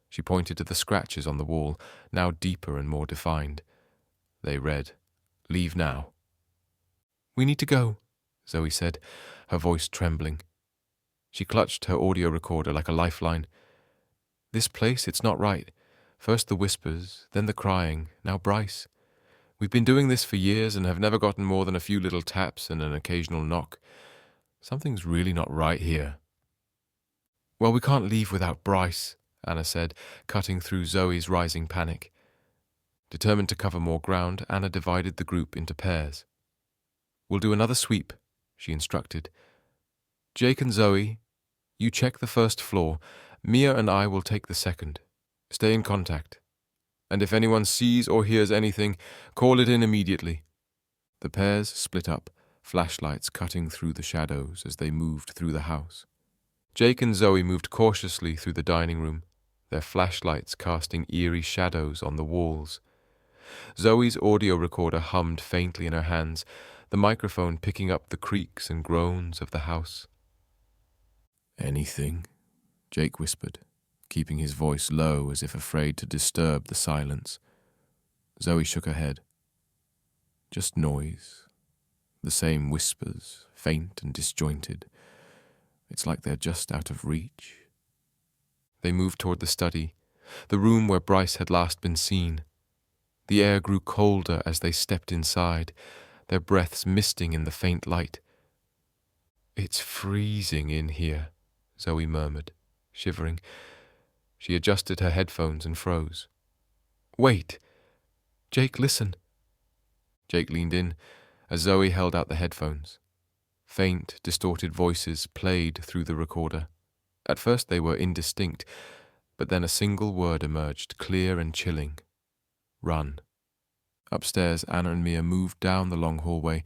She pointed to the scratches on the wall, now deeper and more defined. They read, "Leave now." "We need to go," Zoe said, her voice trembling. She clutched her audio recorder like a lifeline. "This place, it's not right. First the whispers, then the crying, now Bryce. We've been doing this for years and have never gotten more than a few little taps and an occasional knock. Something's really not right here." "Well, we can't leave without Bryce," Anna said, cutting through Zoe's rising panic. Determined to cover more ground, Anna divided the group into pairs. "We'll do another sweep," she instructed. "Jake and Zoe, you check the first floor. Mia and I will take the second. Stay in contact. And if anyone sees or hears anything, call it in immediately." The pairs split up, flashlights cutting through the shadows as they moved through the house. Jake and Zoe moved cautiously through the dining room, their flashlights casting eerie shadows on the walls. Zoe's audio recorder hummed faintly in her hands, the microphone picking up the creaks and groans of the house. "Anything?" Jake whispered, keeping his voice low as if afraid to disturb the silence. Zoe shook her head. "Just noise. The same whispers, faint and disjointed. It's like they're just out of reach." They moved toward the study, the room where Bryce had last been seen. The air grew colder as they stepped inside, their breaths misting in the faint light. "It's freezing in here," Zoe murmured, shivering. She adjusted her headphones and froze. "Wait! Jake, listen!" Jake leaned in as Zoe held out the headphones. Faint, distorted voices played through the recorder. At first they were indistinct, but then a single word emerged, clear and chilling. "Run." Upstairs, Anna and Mia moved down the long hallway,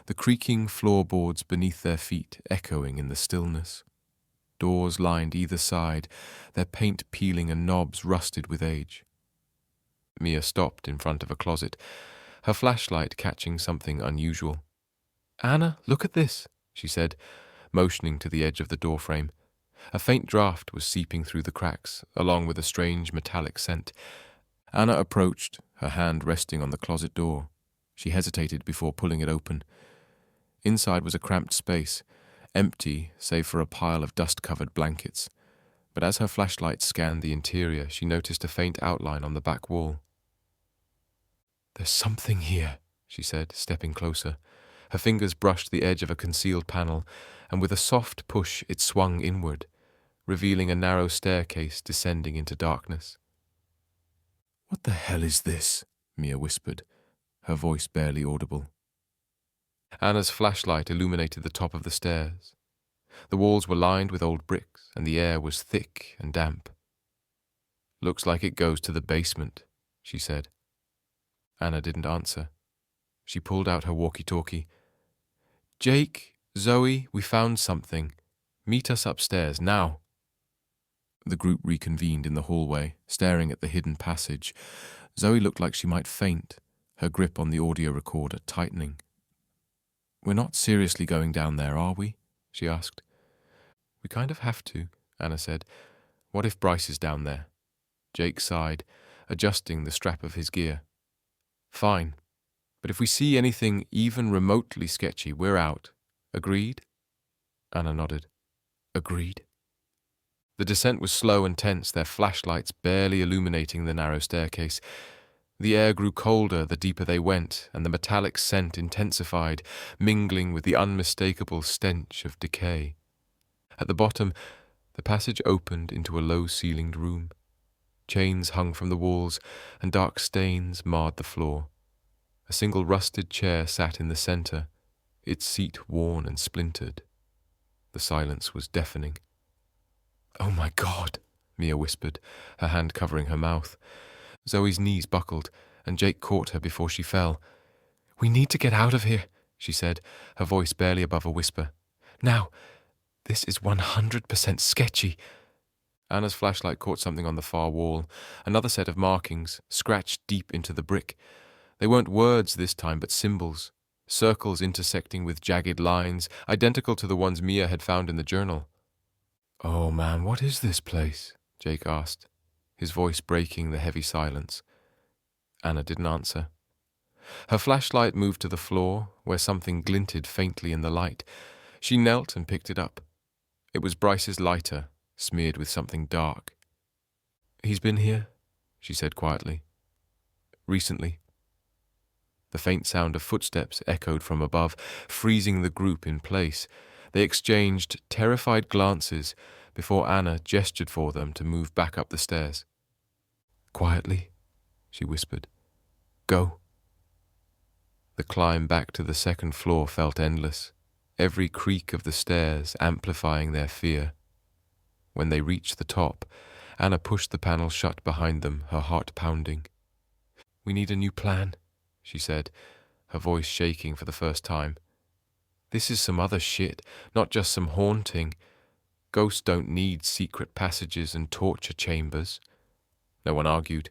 the creaking floorboards beneath their feet echoing in the stillness. Doors lined either side, their paint peeling and knobs rusted with age. Mia stopped in front of a closet, her flashlight catching something unusual. "Anna, look at this," she said, motioning to the edge of the doorframe. A faint draft was seeping through the cracks, along with a strange metallic scent. Anna approached, her hand resting on the closet door. She hesitated before pulling it open. Inside was a cramped space, empty save for a pile of dust-covered blankets. But as her flashlight scanned the interior, she noticed a faint outline on the back wall. "There's something here," she said, stepping closer. Her fingers brushed the edge of a concealed panel, and with a soft push it swung inward, revealing a narrow staircase descending into darkness. "What the hell is this?" Mia whispered, her voice barely audible. Anna's flashlight illuminated the top of the stairs. The walls were lined with old bricks, and the air was thick and damp. "Looks like it goes to the basement," she said, Anna didn't answer. She pulled out her walkie-talkie. "Jake, Zoe, we found something. Meet us upstairs, now." The group reconvened in the hallway, staring at the hidden passage. Zoe looked like she might faint, her grip on the audio recorder tightening. "We're not seriously going down there, are we?" she asked. "We kind of have to," Anna said. "What if Bryce is down there?" Jake sighed, adjusting the strap of his gear. "Fine. But if we see anything even remotely sketchy, we're out. Agreed?" Anna nodded. "Agreed." The descent was slow and tense, their flashlights barely illuminating the narrow staircase. The air grew colder the deeper they went, and the metallic scent intensified, mingling with the unmistakable stench of decay. At the bottom, the passage opened into a low-ceilinged room. Chains hung from the walls, and dark stains marred the floor. A single rusted chair sat in the center, its seat worn and splintered. The silence was deafening. "Oh my God," Mia whispered, her hand covering her mouth. Zoe's knees buckled, and Jake caught her before she fell. "We need to get out of here," she said, her voice barely above a whisper. "Now, this is 100% sketchy." Anna's flashlight caught something on the far wall, another set of markings, scratched deep into the brick. They weren't words this time, but symbols, circles intersecting with jagged lines, identical to the ones Mia had found in the journal. "Oh man, what is this place?" Jake asked, his voice breaking the heavy silence. Anna didn't answer. Her flashlight moved to the floor, where something glinted faintly in the light. She knelt and picked it up. It was Bryce's lighter, smeared with something dark. "He's been here," she said quietly. "Recently." The faint sound of footsteps echoed from above, freezing the group in place. They exchanged terrified glances before Anna gestured for them to move back up the stairs. "Quietly," she whispered. "Go." The climb back to the second floor felt endless, every creak of the stairs amplifying their fear. When they reached the top, Anna pushed the panel shut behind them, her heart pounding. "We need a new plan," she said, her voice shaking for the first time. "This is some other shit, not just some haunting. Ghosts don't need secret passages and torture chambers." No one argued.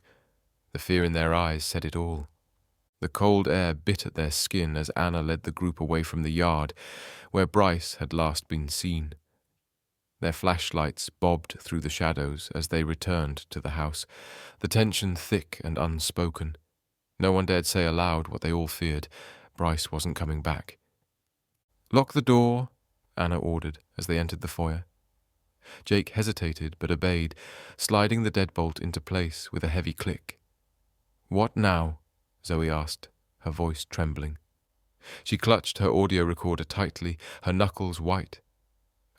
The fear in their eyes said it all. The cold air bit at their skin as Anna led the group away from the yard, where Bryce had last been seen. Their flashlights bobbed through the shadows as they returned to the house, the tension thick and unspoken. No one dared say aloud what they all feared. Bryce wasn't coming back. "Lock the door," Anna ordered as they entered the foyer. Jake hesitated but obeyed, sliding the deadbolt into place with a heavy click. "What now?" Zoe asked, her voice trembling. She clutched her audio recorder tightly, her knuckles white.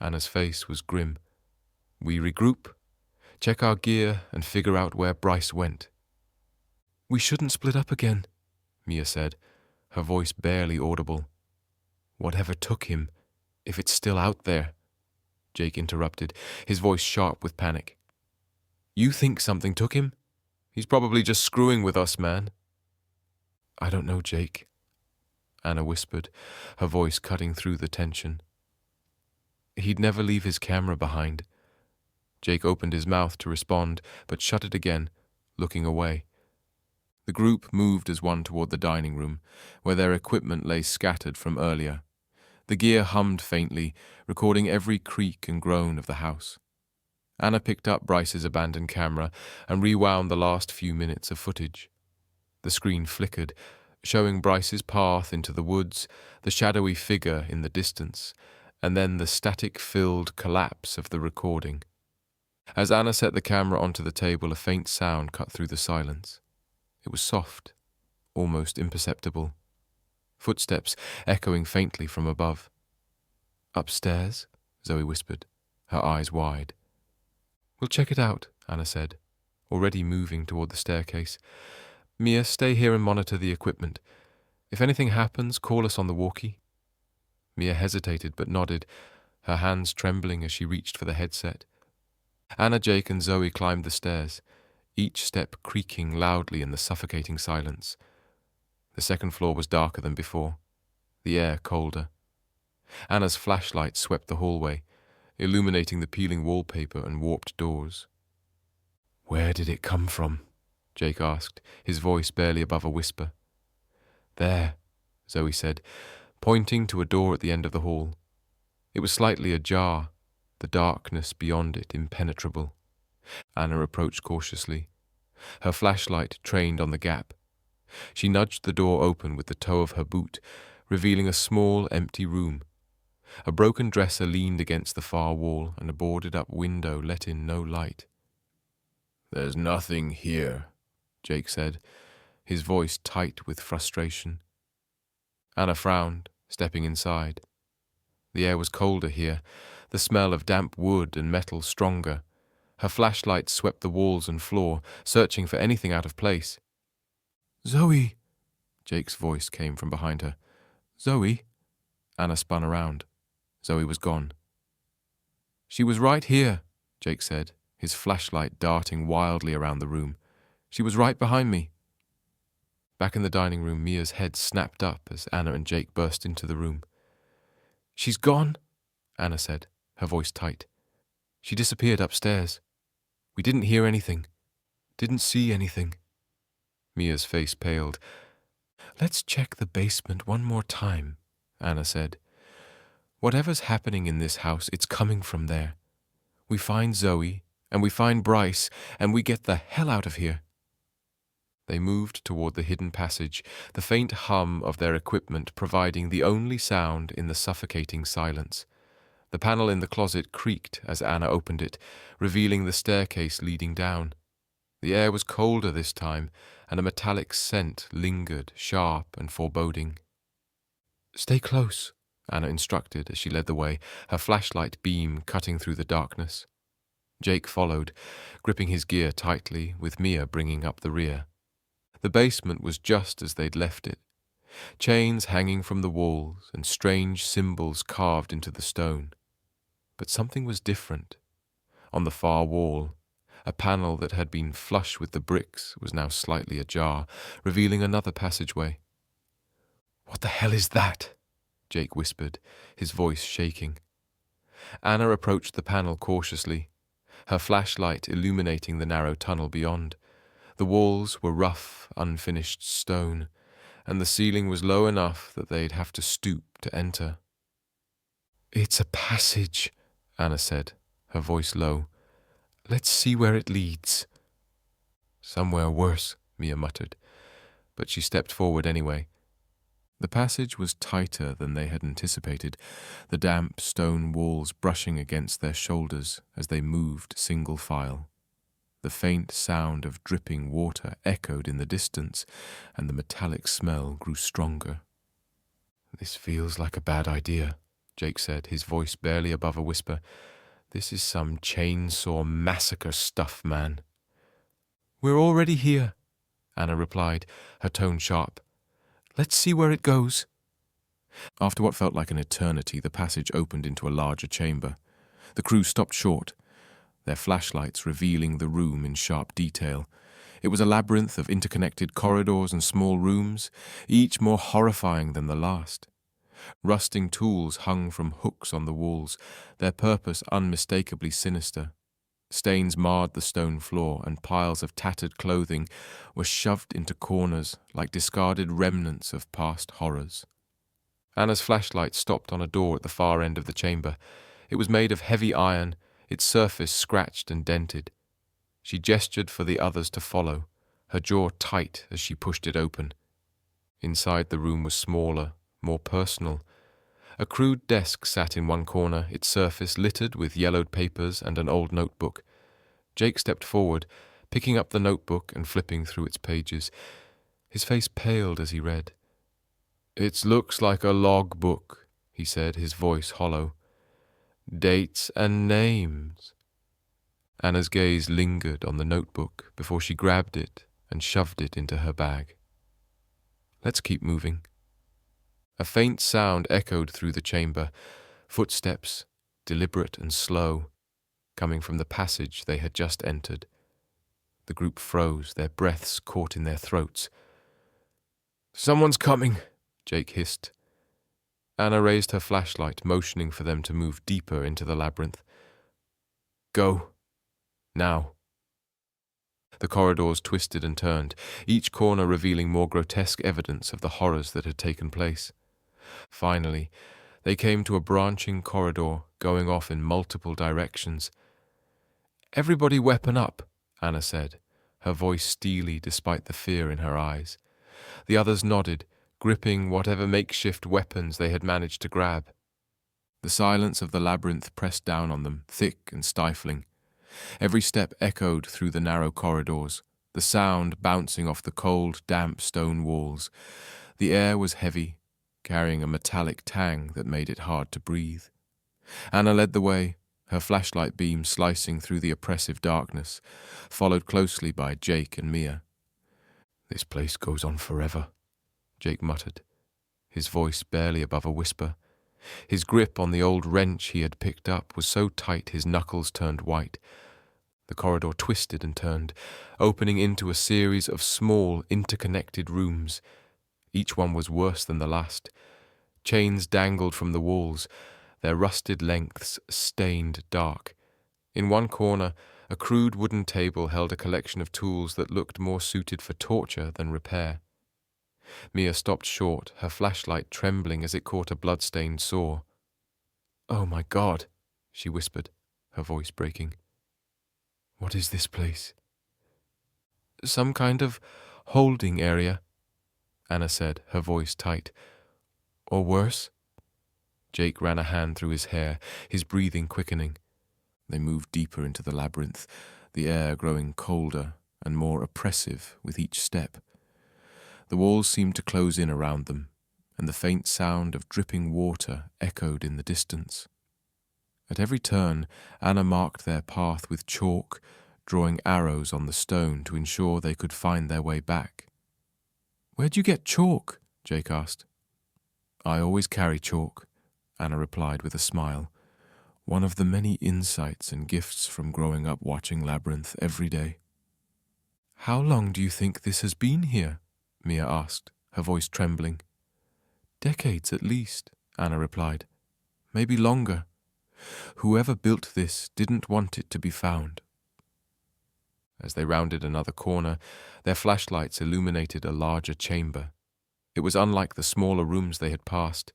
Anna's face was grim. "We regroup, check our gear, and figure out where Bryce went." "We shouldn't split up again," Mia said, her voice barely audible. "Whatever took him, if it's still out there," Jake interrupted, his voice sharp with panic. "You think something took him? He's probably just screwing with us, man." "I don't know, Jake," Anna whispered, her voice cutting through the tension. "He'd never leave his camera behind." Jake opened his mouth to respond, but shut it again, looking away. The group moved as one toward the dining room, where their equipment lay scattered from earlier. The gear hummed faintly, recording every creak and groan of the house. Anna picked up Bryce's abandoned camera and rewound the last few minutes of footage. The screen flickered, showing Bryce's path into the woods, the shadowy figure in the distance, and then the static-filled collapse of the recording. As Anna set the camera onto the table, a faint sound cut through the silence. It was soft, almost imperceptible. Footsteps echoing faintly from above. "Upstairs?" Zoe whispered, her eyes wide. "We'll check it out," Anna said, already moving toward the staircase. "Mia, stay here and monitor the equipment. If anything happens, call us on the walkie." Mia hesitated but nodded, her hands trembling as she reached for the headset. Anna, Jake, and Zoe climbed the stairs, each step creaking loudly in the suffocating silence. The second floor was darker than before, the air colder. Anna's flashlight swept the hallway, illuminating the peeling wallpaper and warped doors. "Where did it come from?" Jake asked, his voice barely above a whisper. "There," Zoe said, pointing to a door at the end of the hall. It was slightly ajar, the darkness beyond it impenetrable. Anna approached cautiously, her flashlight trained on the gap. She nudged the door open with the toe of her boot, revealing a small, empty room. A broken dresser leaned against the far wall, and a boarded-up window let in no light. "There's nothing here," Jake said, his voice tight with frustration. Anna frowned, stepping inside. The air was colder here, the smell of damp wood and metal stronger. Her flashlight swept the walls and floor, searching for anything out of place. "Zoe!" Jake's voice came from behind her. "Zoe?" Anna spun around. Zoe was gone. "She was right here," Jake said, his flashlight darting wildly around the room. "She was right behind me." Back in the dining room, Mia's head snapped up as Anna and Jake burst into the room. "She's gone," Anna said, her voice tight. "She disappeared upstairs. We didn't hear anything, didn't see anything." Mia's face paled. "Let's check the basement one more time," Anna said. "Whatever's happening in this house, it's coming from there. We find Zoe, and we find Bryce, and we get the hell out of here." They moved toward the hidden passage, the faint hum of their equipment providing the only sound in the suffocating silence. The panel in the closet creaked as Anna opened it, revealing the staircase leading down. The air was colder this time, and a metallic scent lingered, sharp and foreboding. "Stay close," Anna instructed as she led the way, her flashlight beam cutting through the darkness. Jake followed, gripping his gear tightly, with Mia bringing up the rear. The basement was just as they'd left it. Chains hanging from the walls and strange symbols carved into the stone. But something was different. On the far wall, a panel that had been flush with the bricks was now slightly ajar, revealing another passageway. "What the hell is that?" Jake whispered, his voice shaking. Anna approached the panel cautiously, her flashlight illuminating the narrow tunnel beyond. The walls were rough, unfinished stone, and the ceiling was low enough that they'd have to stoop to enter. "It's a passage," Anna said, her voice low. "Let's see where it leads." "Somewhere worse," Mia muttered, but she stepped forward anyway. The passage was tighter than they had anticipated, the damp stone walls brushing against their shoulders as they moved single file. The faint sound of dripping water echoed in the distance, and the metallic smell grew stronger. "This feels like a bad idea," Jake said, his voice barely above a whisper. "This is some chainsaw massacre stuff, man." "We're already here," Anna replied, her tone sharp. "Let's see where it goes." After what felt like an eternity, the passage opened into a larger chamber. The crew stopped short, their flashlights revealing the room in sharp detail. It was a labyrinth of interconnected corridors and small rooms, each more horrifying than the last. Rusting tools hung from hooks on the walls, their purpose unmistakably sinister. Stains marred the stone floor, and piles of tattered clothing were shoved into corners like discarded remnants of past horrors. Anna's flashlight stopped on a door at the far end of the chamber. It was made of heavy iron, its surface scratched and dented. She gestured for the others to follow, her jaw tight as she pushed it open. Inside the room was smaller, more personal. A crude desk sat in one corner, its surface littered with yellowed papers and an old notebook. Jake stepped forward, picking up the notebook and flipping through its pages. His face paled as he read. "It looks like a log book," he said, his voice hollow. "Dates and names." Anna's gaze lingered on the notebook before she grabbed it and shoved it into her bag. "Let's keep moving." A faint sound echoed through the chamber, footsteps, deliberate and slow, coming from the passage they had just entered. The group froze, their breaths caught in their throats. "Someone's coming," Jake hissed. Anna raised her flashlight, motioning for them to move deeper into the labyrinth. "Go. Now." The corridors twisted and turned, each corner revealing more grotesque evidence of the horrors that had taken place. Finally, they came to a branching corridor going off in multiple directions. "Everybody weapon up," Anna said, her voice steely despite the fear in her eyes. The others nodded, gripping whatever makeshift weapons they had managed to grab. The silence of the labyrinth pressed down on them, thick and stifling. Every step echoed through the narrow corridors, the sound bouncing off the cold, damp stone walls. The air was heavy, carrying a metallic tang that made it hard to breathe. Anna led the way, her flashlight beam slicing through the oppressive darkness, followed closely by Jake and Mia. "This place goes on forever," Jake muttered, his voice barely above a whisper. His grip on the old wrench he had picked up was so tight his knuckles turned white. The corridor twisted and turned, opening into a series of small, interconnected rooms. Each one was worse than the last. Chains dangled from the walls, their rusted lengths stained dark. In one corner, a crude wooden table held a collection of tools that looked more suited for torture than repair. Mia stopped short, her flashlight trembling as it caught a blood-stained saw. "Oh my God," she whispered, her voice breaking. "What is this place?" "Some kind of holding area," Anna said, her voice tight. "Or worse?" Jake ran a hand through his hair, his breathing quickening. They moved deeper into the labyrinth, the air growing colder and more oppressive with each step. The walls seemed to close in around them, and the faint sound of dripping water echoed in the distance. At every turn, Anna marked their path with chalk, drawing arrows on the stone to ensure they could find their way back. "Where'd you get chalk?" Jake asked. "I always carry chalk," Anna replied with a smile. "One of the many insights and gifts from growing up watching Labyrinth every day." "How long do you think this has been here?" Mia asked, her voice trembling. "Decades at least," Anna replied. "Maybe longer. Whoever built this didn't want it to be found." As they rounded another corner, their flashlights illuminated a larger chamber. It was unlike the smaller rooms they had passed.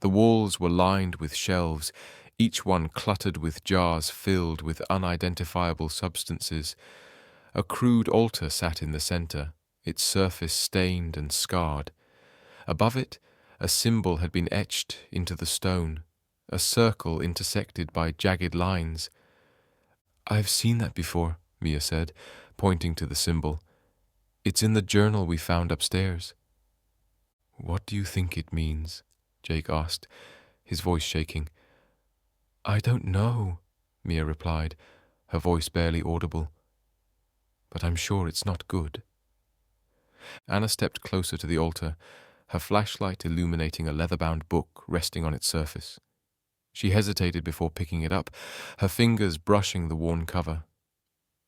The walls were lined with shelves, each one cluttered with jars filled with unidentifiable substances. A crude altar sat in the center, its surface stained and scarred. Above it, a symbol had been etched into the stone, a circle intersected by jagged lines. "I've seen that before," Mia said, pointing to the symbol. "It's in the journal we found upstairs." "What do you think it means?" Jake asked, his voice shaking. "I don't know," Mia replied, her voice barely audible. "But I'm sure it's not good." Anna stepped closer to the altar, her flashlight illuminating a leather-bound book resting on its surface. She hesitated before picking it up, her fingers brushing the worn cover.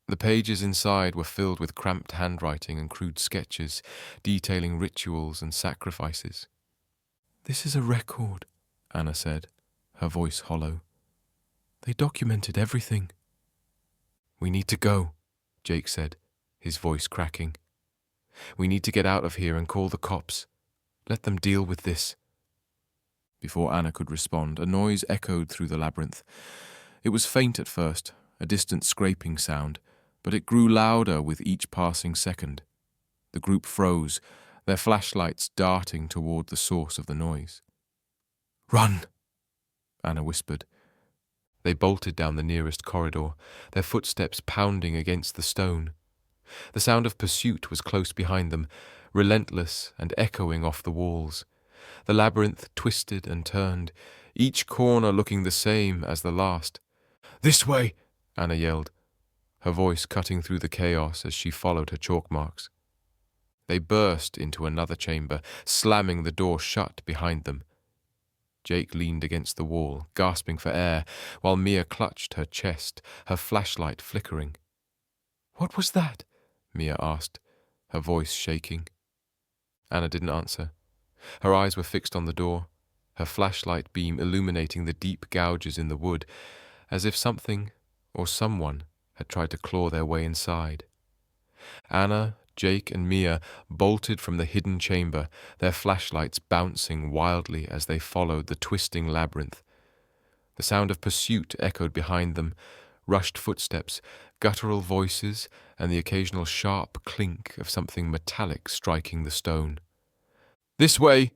The pages inside were filled with cramped handwriting and crude sketches, detailing rituals and sacrifices. "This is a record," Anna said, her voice hollow. "They documented everything." "We need to go," Jake said, his voice cracking. "We need to get out of here and call the cops. Let them deal with this." Before Anna could respond, a noise echoed through the labyrinth. It was faint at first, a distant scraping sound, but it grew louder with each passing second. The group froze, their flashlights darting toward the source of the noise. "Run!" Anna whispered. They bolted down the nearest corridor, their footsteps pounding against the stone. The sound of pursuit was close behind them, relentless and echoing off the walls. The labyrinth twisted and turned, each corner looking the same as the last. "This way!" Anna yelled, her voice cutting through the chaos as she followed her chalk marks. They burst into another chamber, slamming the door shut behind them. Jake leaned against the wall, gasping for air, while Mia clutched her chest, her flashlight flickering. "What was that?" Mia asked, her voice shaking. Anna didn't answer. Her eyes were fixed on the door, her flashlight beam illuminating the deep gouges in the wood, as if something or someone had tried to claw their way inside. Anna, Jake, and Mia bolted from the hidden chamber, their flashlights bouncing wildly as they followed the twisting labyrinth. The sound of pursuit echoed behind them, rushed footsteps, guttural voices, and the occasional sharp clink of something metallic striking the stone. "This way!"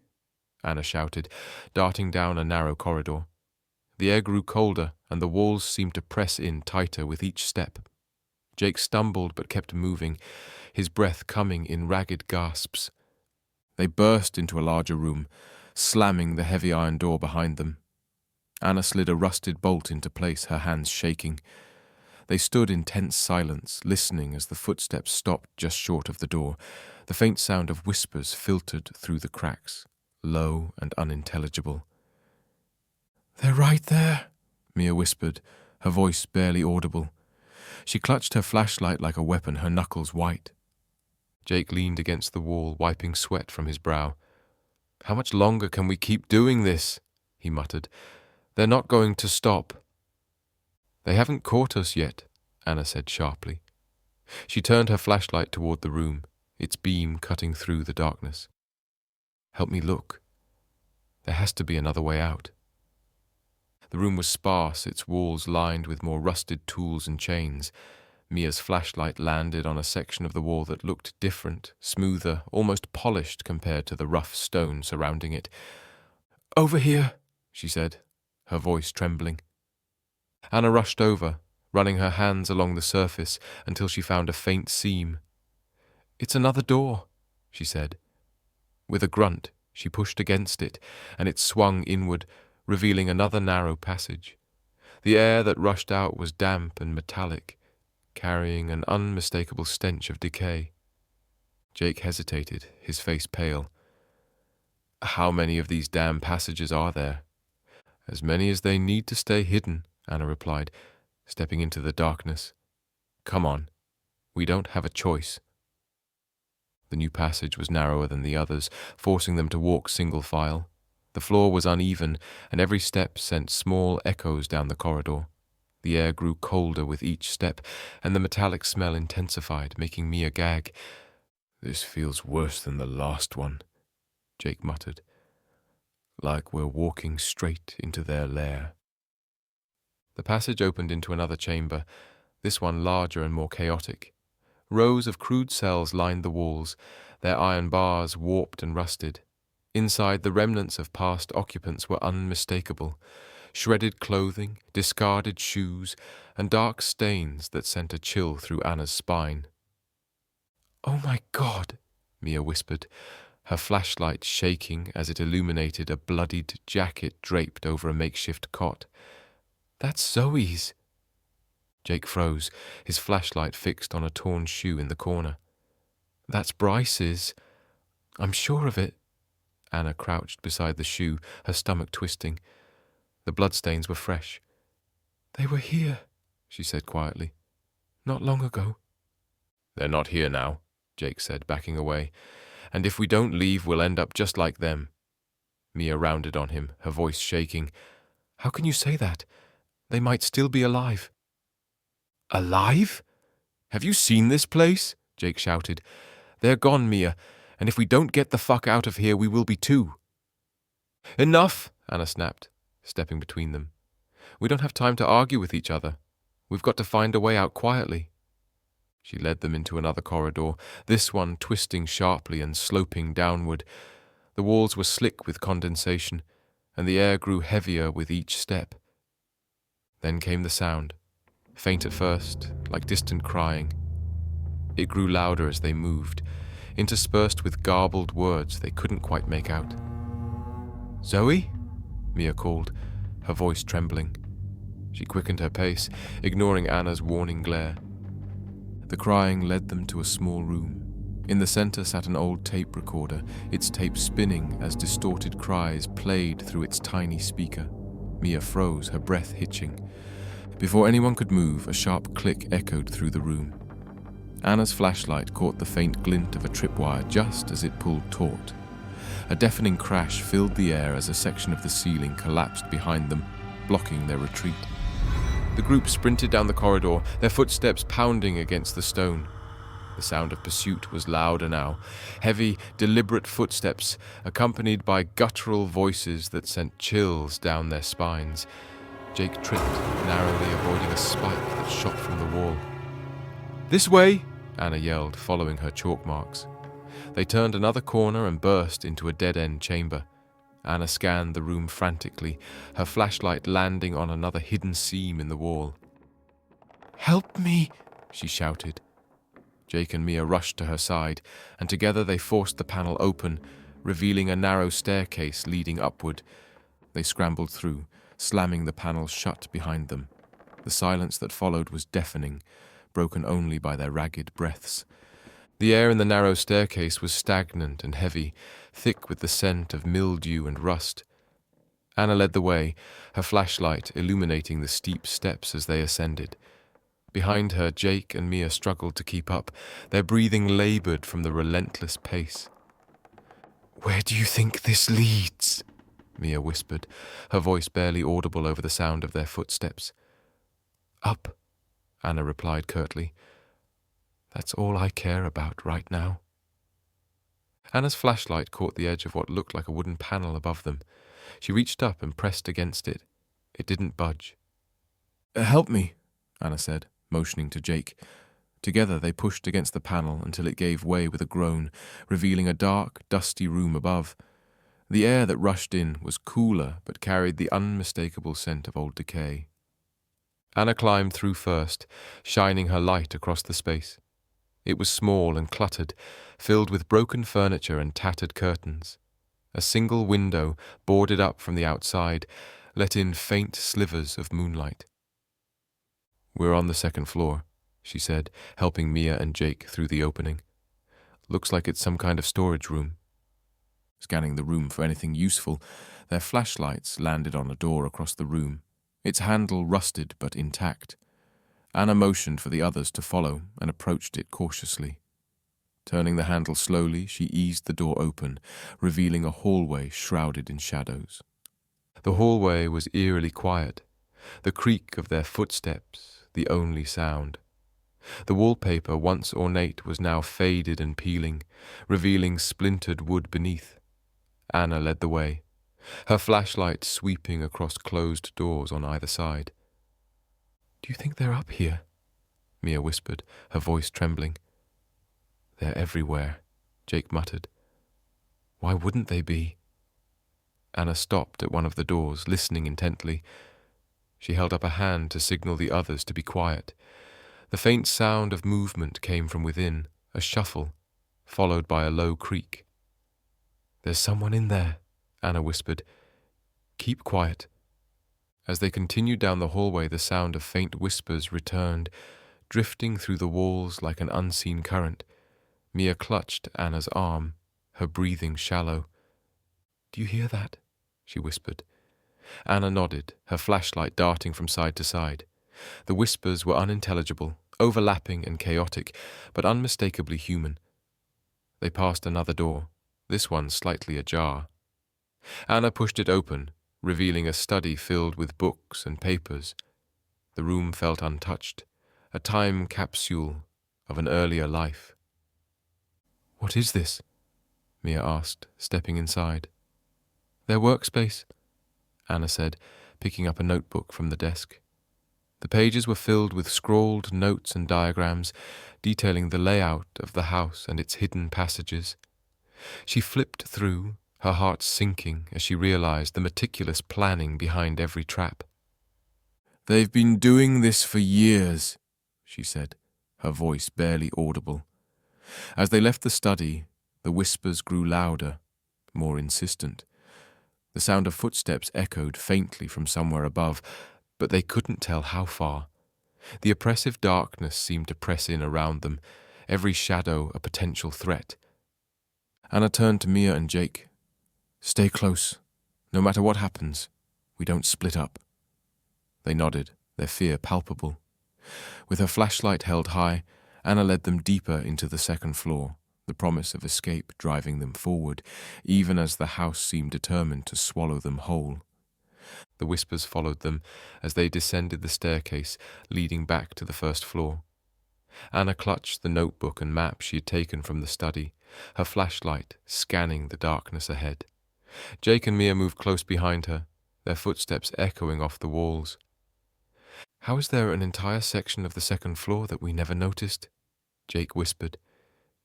Anna shouted, darting down a narrow corridor. The air grew colder, and the walls seemed to press in tighter with each step. Jake stumbled but kept moving, his breath coming in ragged gasps. They burst into a larger room, slamming the heavy iron door behind them. Anna slid a rusted bolt into place, her hands shaking. They stood in tense silence, listening as the footsteps stopped just short of the door. The faint sound of whispers filtered through the cracks, low and unintelligible. "They're right there," Mia whispered, her voice barely audible. She clutched her flashlight like a weapon, her knuckles white. Jake leaned against the wall, wiping sweat from his brow. "How much longer can we keep doing this?" he muttered. "They're not going to stop." "They haven't caught us yet," Anna said sharply. She turned her flashlight toward the room, its beam cutting through the darkness. "Help me look. There has to be another way out." The room was sparse, its walls lined with more rusted tools and chains. Mia's flashlight landed on a section of the wall that looked different, smoother, almost polished compared to the rough stone surrounding it. "Over here," she said, her voice trembling. Anna rushed over, running her hands along the surface until she found a faint seam. "It's another door," she said. With a grunt, she pushed against it, and it swung inward, revealing another narrow passage. The air that rushed out was damp and metallic, carrying an unmistakable stench of decay. Jake hesitated, his face pale. "How many of these damn passages are there?" "As many as they need to stay hidden," Anna replied, stepping into the darkness. "Come on, we don't have a choice." The new passage was narrower than the others, forcing them to walk single file. The floor was uneven, and every step sent small echoes down the corridor. The air grew colder with each step, and the metallic smell intensified, making Mia gag. "This feels worse than the last one," Jake muttered. "Like we're walking straight into their lair." The passage opened into another chamber, this one larger and more chaotic. Rows of crude cells lined the walls, their iron bars warped and rusted. Inside, the remnants of past occupants were unmistakable. Shredded clothing, discarded shoes, and dark stains that sent a chill through Anna's spine. "Oh my God," Mia whispered, her flashlight shaking as it illuminated a bloodied jacket draped over a makeshift cot. "That's Zoe's." Jake froze, his flashlight fixed on a torn shoe in the corner. "That's Bryce's. I'm sure of it." Anna crouched beside the shoe, her stomach twisting. The bloodstains were fresh. "They were here," she said quietly. "Not long ago." "They're not here now," Jake said, backing away. "And if we don't leave, we'll end up just like them." Mia rounded on him, her voice shaking. "How can you say that? They might still be alive." "Alive? Have you seen this place?" Jake shouted. "They're gone, Mia, and if we don't get the fuck out of here, we will be too." "Enough," Anna snapped, stepping between them. "We don't have time to argue with each other. We've got to find a way out quietly." She led them into another corridor, this one twisting sharply and sloping downward. The walls were slick with condensation, and the air grew heavier with each step. Then came the sound, faint at first, like distant crying. It grew louder as they moved, interspersed with garbled words they couldn't quite make out. "Zoe?" Mia called, her voice trembling. She quickened her pace, ignoring Anna's warning glare. The crying led them to a small room. In the center sat an old tape recorder, its tape spinning as distorted cries played through its tiny speaker. Mia froze, her breath hitching. Before anyone could move, a sharp click echoed through the room. Anna's flashlight caught the faint glint of a tripwire just as it pulled taut. A deafening crash filled the air as a section of the ceiling collapsed behind them, blocking their retreat. The group sprinted down the corridor, their footsteps pounding against the stone. The sound of pursuit was louder now, heavy, deliberate footsteps accompanied by guttural voices that sent chills down their spines. Jake tripped, narrowly avoiding a spike that shot from the wall. "This way!" Anna yelled, following her chalk marks. They turned another corner and burst into a dead-end chamber. Anna scanned the room frantically, her flashlight landing on another hidden seam in the wall. "Help me!" she shouted. Jake and Mia rushed to her side, and together they forced the panel open, revealing a narrow staircase leading upward. They scrambled through, slamming the panel shut behind them. The silence that followed was deafening, broken only by their ragged breaths. The air in the narrow staircase was stagnant and heavy, thick with the scent of mildew and rust. Anna led the way, her flashlight illuminating the steep steps as they ascended. Behind her, Jake and Mia struggled to keep up, their breathing labored from the relentless pace. "Where do you think this leads?" Mia whispered, her voice barely audible over the sound of their footsteps. "Up," Anna replied curtly. "That's all I care about right now." Anna's flashlight caught the edge of what looked like a wooden panel above them. She reached up and pressed against it. It didn't budge. "Help me," Anna said, motioning to Jake. Together they pushed against the panel until it gave way with a groan, revealing a dark, dusty room above. The air that rushed in was cooler but carried the unmistakable scent of old decay. Anna climbed through first, shining her light across the space. It was small and cluttered, filled with broken furniture and tattered curtains. A single window, boarded up from the outside, let in faint slivers of moonlight. "We're on the second floor," she said, helping Mia and Jake through the opening. "Looks like it's some kind of storage room." Scanning the room for anything useful, their flashlights landed on a door across the room, its handle rusted but intact. Anna motioned for the others to follow and approached it cautiously. Turning the handle slowly, she eased the door open, revealing a hallway shrouded in shadows. The hallway was eerily quiet, the creak of their footsteps the only sound. The wallpaper, once ornate, was now faded and peeling, revealing splintered wood beneath. Anna led the way, her flashlight sweeping across closed doors on either side. "Do you think they're up here?" Mia whispered, her voice trembling. "They're everywhere," Jake muttered. "Why wouldn't they be?" Anna stopped at one of the doors, listening intently. She held up a hand to signal the others to be quiet. The faint sound of movement came from within, a shuffle, followed by a low creak. "There's someone in there," Anna whispered. "Keep quiet." As they continued down the hallway, the sound of faint whispers returned, drifting through the walls like an unseen current. Mia clutched Anna's arm, her breathing shallow. "Do you hear that?" she whispered. Anna nodded, her flashlight darting from side to side. The whispers were unintelligible, overlapping and chaotic, but unmistakably human. They passed another door, this one slightly ajar. Anna pushed it open, revealing a study filled with books and papers. The room felt untouched, a time capsule of an earlier life. "What is this?" Mia asked, stepping inside. "Their workspace," Anna said, picking up a notebook from the desk. The pages were filled with scrawled notes and diagrams, detailing the layout of the house and its hidden passages. She flipped through, her heart sinking as she realized the meticulous planning behind every trap. "They've been doing this for years," she said, her voice barely audible. As they left the study, the whispers grew louder, more insistent. The sound of footsteps echoed faintly from somewhere above, but they couldn't tell how far. The oppressive darkness seemed to press in around them, every shadow a potential threat. Anna turned to Mia and Jake. "Stay close. No matter what happens, we don't split up." They nodded, their fear palpable. With her flashlight held high, Anna led them deeper into the second floor, the promise of escape driving them forward, even as the house seemed determined to swallow them whole. The whispers followed them as they descended the staircase leading back to the first floor. Anna clutched the notebook and map she had taken from the study, her flashlight scanning the darkness ahead. Jake and Mia moved close behind her, their footsteps echoing off the walls. "How is there an entire section of the second floor that we never noticed?" Jake whispered.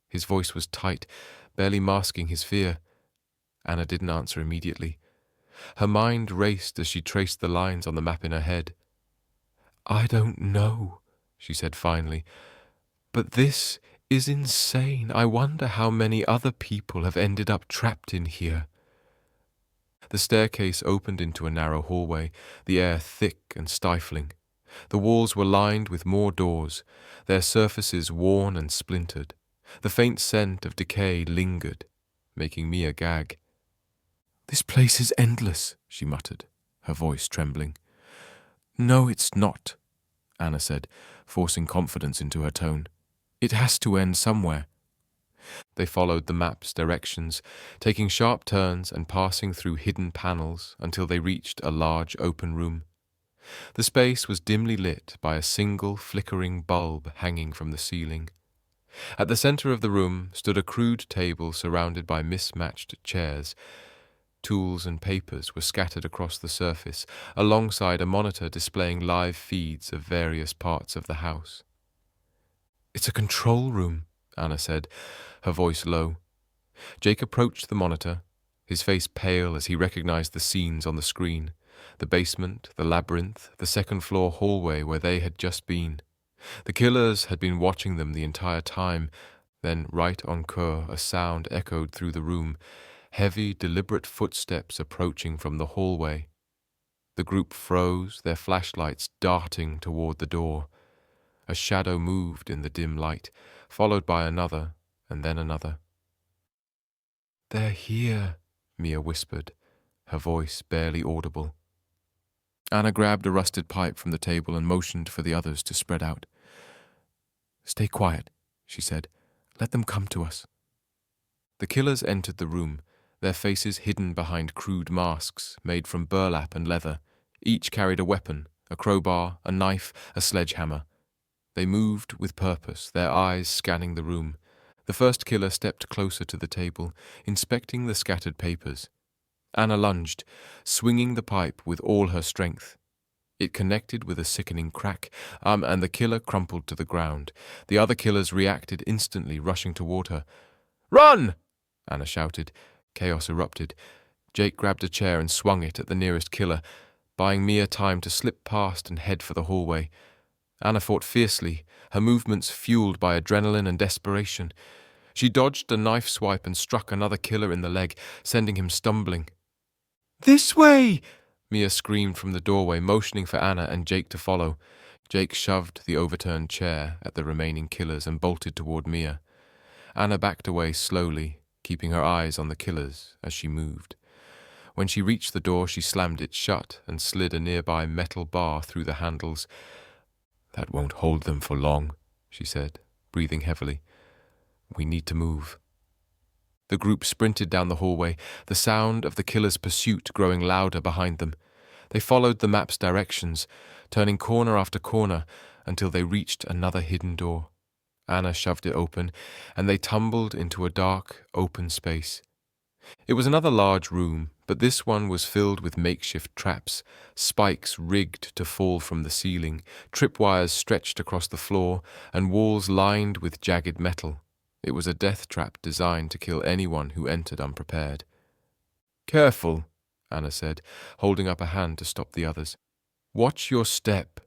His voice was tight, barely masking his fear. Anna didn't answer immediately. Her mind raced as she traced the lines on the map in her head. "I don't know," she said finally, "but this is insane. I wonder how many other people have ended up trapped in here." The staircase opened into a narrow hallway, the air thick and stifling. The walls were lined with more doors, their surfaces worn and splintered. The faint scent of decay lingered, making Mia gag. "This place is endless," she muttered, her voice trembling. "No, it's not," Anna said, forcing confidence into her tone. "It has to end somewhere." They followed the map's directions, taking sharp turns and passing through hidden panels until they reached a large open room. The space was dimly lit by a single flickering bulb hanging from the ceiling. At the center of the room stood a crude table surrounded by mismatched chairs. Tools and papers were scattered across the surface, alongside a monitor displaying live feeds of various parts of the house. "It's a control room," Anna said, her voice low. Jake approached the monitor, his face pale as he recognized the scenes on the screen. The basement, the labyrinth, the second-floor hallway where they had just been. The killers had been watching them the entire time. Then, right on cue, a sound echoed through the room, heavy, deliberate footsteps approaching from the hallway. The group froze, their flashlights darting toward the door. A shadow moved in the dim light, followed by another, and then another. "They're here," Mia whispered, her voice barely audible. Anna grabbed a rusted pipe from the table and motioned for the others to spread out. "Stay quiet," she said. "Let them come to us." The killers entered the room, their faces hidden behind crude masks made from burlap and leather. Each carried a weapon, a crowbar, a knife, a sledgehammer. They moved with purpose, their eyes scanning the room. The first killer stepped closer to the table, inspecting the scattered papers. Anna lunged, swinging the pipe with all her strength. It connected with a sickening crack, and the killer crumpled to the ground. The other killers reacted instantly, rushing toward her. "Run!" Anna shouted. Chaos erupted. Jake grabbed a chair and swung it at the nearest killer, buying Mia time to slip past and head for the hallway. Anna fought fiercely, her movements fueled by adrenaline and desperation. She dodged a knife swipe and struck another killer in the leg, sending him stumbling. "This way!" Mia screamed from the doorway, motioning for Anna and Jake to follow. Jake shoved the overturned chair at the remaining killers and bolted toward Mia. Anna backed away slowly, keeping her eyes on the killers as she moved. When she reached the door, she slammed it shut and slid a nearby metal bar through the handles. "That won't hold them for long," she said, breathing heavily. "We need to move." The group sprinted down the hallway, the sound of the killer's pursuit growing louder behind them. They followed the map's directions, turning corner after corner until they reached another hidden door. Anna shoved it open, and they tumbled into a dark, open space. It was another large room, but this one was filled with makeshift traps, spikes rigged to fall from the ceiling, tripwires stretched across the floor, and walls lined with jagged metal. It was a death trap designed to kill anyone who entered unprepared. "Careful," Anna said, holding up a hand to stop the others. "Watch your step."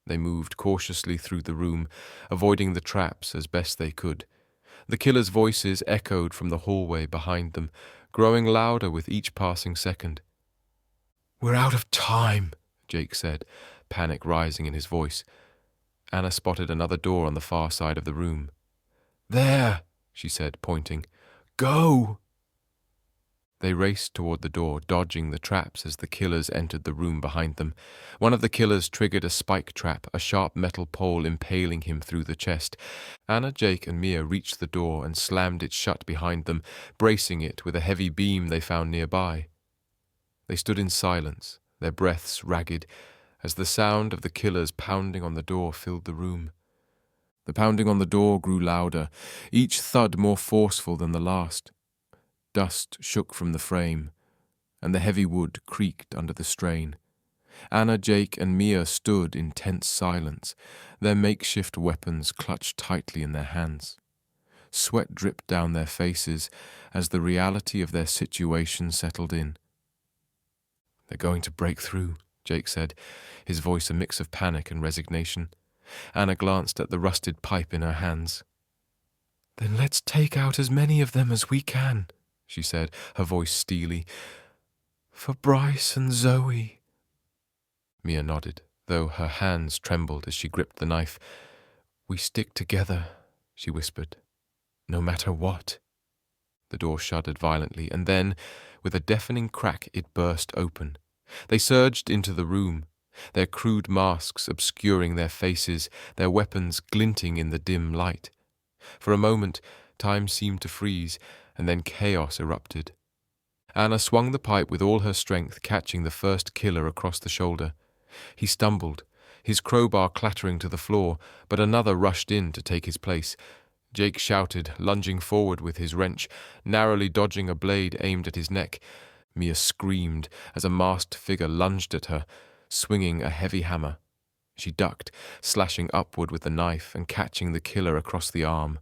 They moved cautiously through the room, avoiding the traps as best they could. The killers' voices echoed from the hallway behind them, growing louder with each passing second. "We're out of time," Jake said, panic rising in his voice. Anna spotted another door on the far side of the room. "There," she said, pointing. "Go!" They raced toward the door, dodging the traps as the killers entered the room behind them. One of the killers triggered a spike trap, a sharp metal pole impaling him through the chest. Anna, Jake, and Mia reached the door and slammed it shut behind them, bracing it with a heavy beam they found nearby. They stood in silence, their breaths ragged, as the sound of the killers pounding on the door filled the room. The pounding on the door grew louder, each thud more forceful than the last. Dust shook from the frame, and the heavy wood creaked under the strain. Anna, Jake, and Mia stood in tense silence, their makeshift weapons clutched tightly in their hands. Sweat dripped down their faces as the reality of their situation settled in. "They're going to break through," Jake said, his voice a mix of panic and resignation. Anna glanced at the rusted pipe in her hands. "Then let's take out as many of them as we can," she said, her voice steely. "For Bryce and Zoe." Mia nodded, though her hands trembled as she gripped the knife. "We stick together," she whispered. "No matter what." The door shuddered violently, and then, with a deafening crack, it burst open. They surged into the room, their crude masks obscuring their faces, their weapons glinting in the dim light. For a moment, time seemed to freeze, and then chaos erupted. Anna swung the pipe with all her strength, catching the first killer across the shoulder. He stumbled, his crowbar clattering to the floor, but another rushed in to take his place. Jake shouted, lunging forward with his wrench, narrowly dodging a blade aimed at his neck. Mia screamed as a masked figure lunged at her, swinging a heavy hammer. She ducked, slashing upward with the knife and catching the killer across the arm.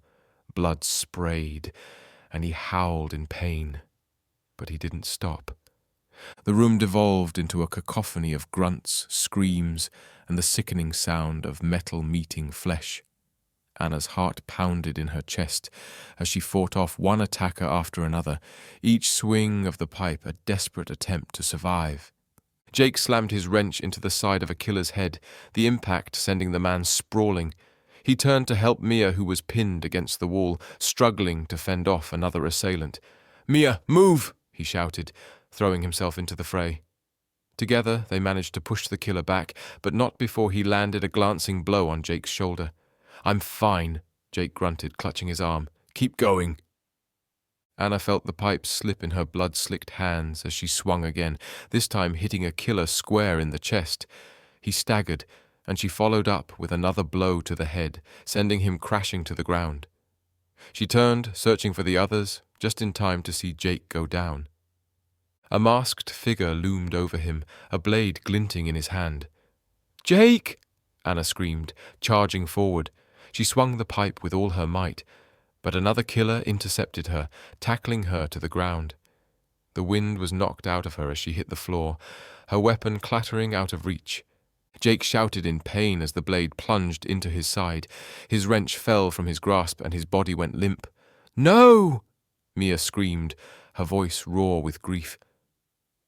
Blood sprayed, and he howled in pain. But he didn't stop. The room devolved into a cacophony of grunts, screams, and the sickening sound of metal meeting flesh. Anna's heart pounded in her chest as she fought off one attacker after another, each swing of the pipe a desperate attempt to survive. Jake slammed his wrench into the side of a killer's head, the impact sending the man sprawling. He turned to help Mia, who was pinned against the wall, struggling to fend off another assailant. "Mia, move!" he shouted, throwing himself into the fray. Together, they managed to push the killer back, but not before he landed a glancing blow on Jake's shoulder. "I'm fine," Jake grunted, clutching his arm. "Keep going." Anna felt the pipe slip in her blood-slicked hands as she swung again, this time hitting a killer square in the chest. He staggered, and she followed up with another blow to the head, sending him crashing to the ground. She turned, searching for the others, just in time to see Jake go down. A masked figure loomed over him, a blade glinting in his hand. "Jake!" Anna screamed, charging forward. She swung the pipe with all her might, but another killer intercepted her, tackling her to the ground. The wind was knocked out of her as she hit the floor, her weapon clattering out of reach. Jake shouted in pain as the blade plunged into his side. His wrench fell from his grasp and his body went limp. "No!" Mia screamed, her voice raw with grief.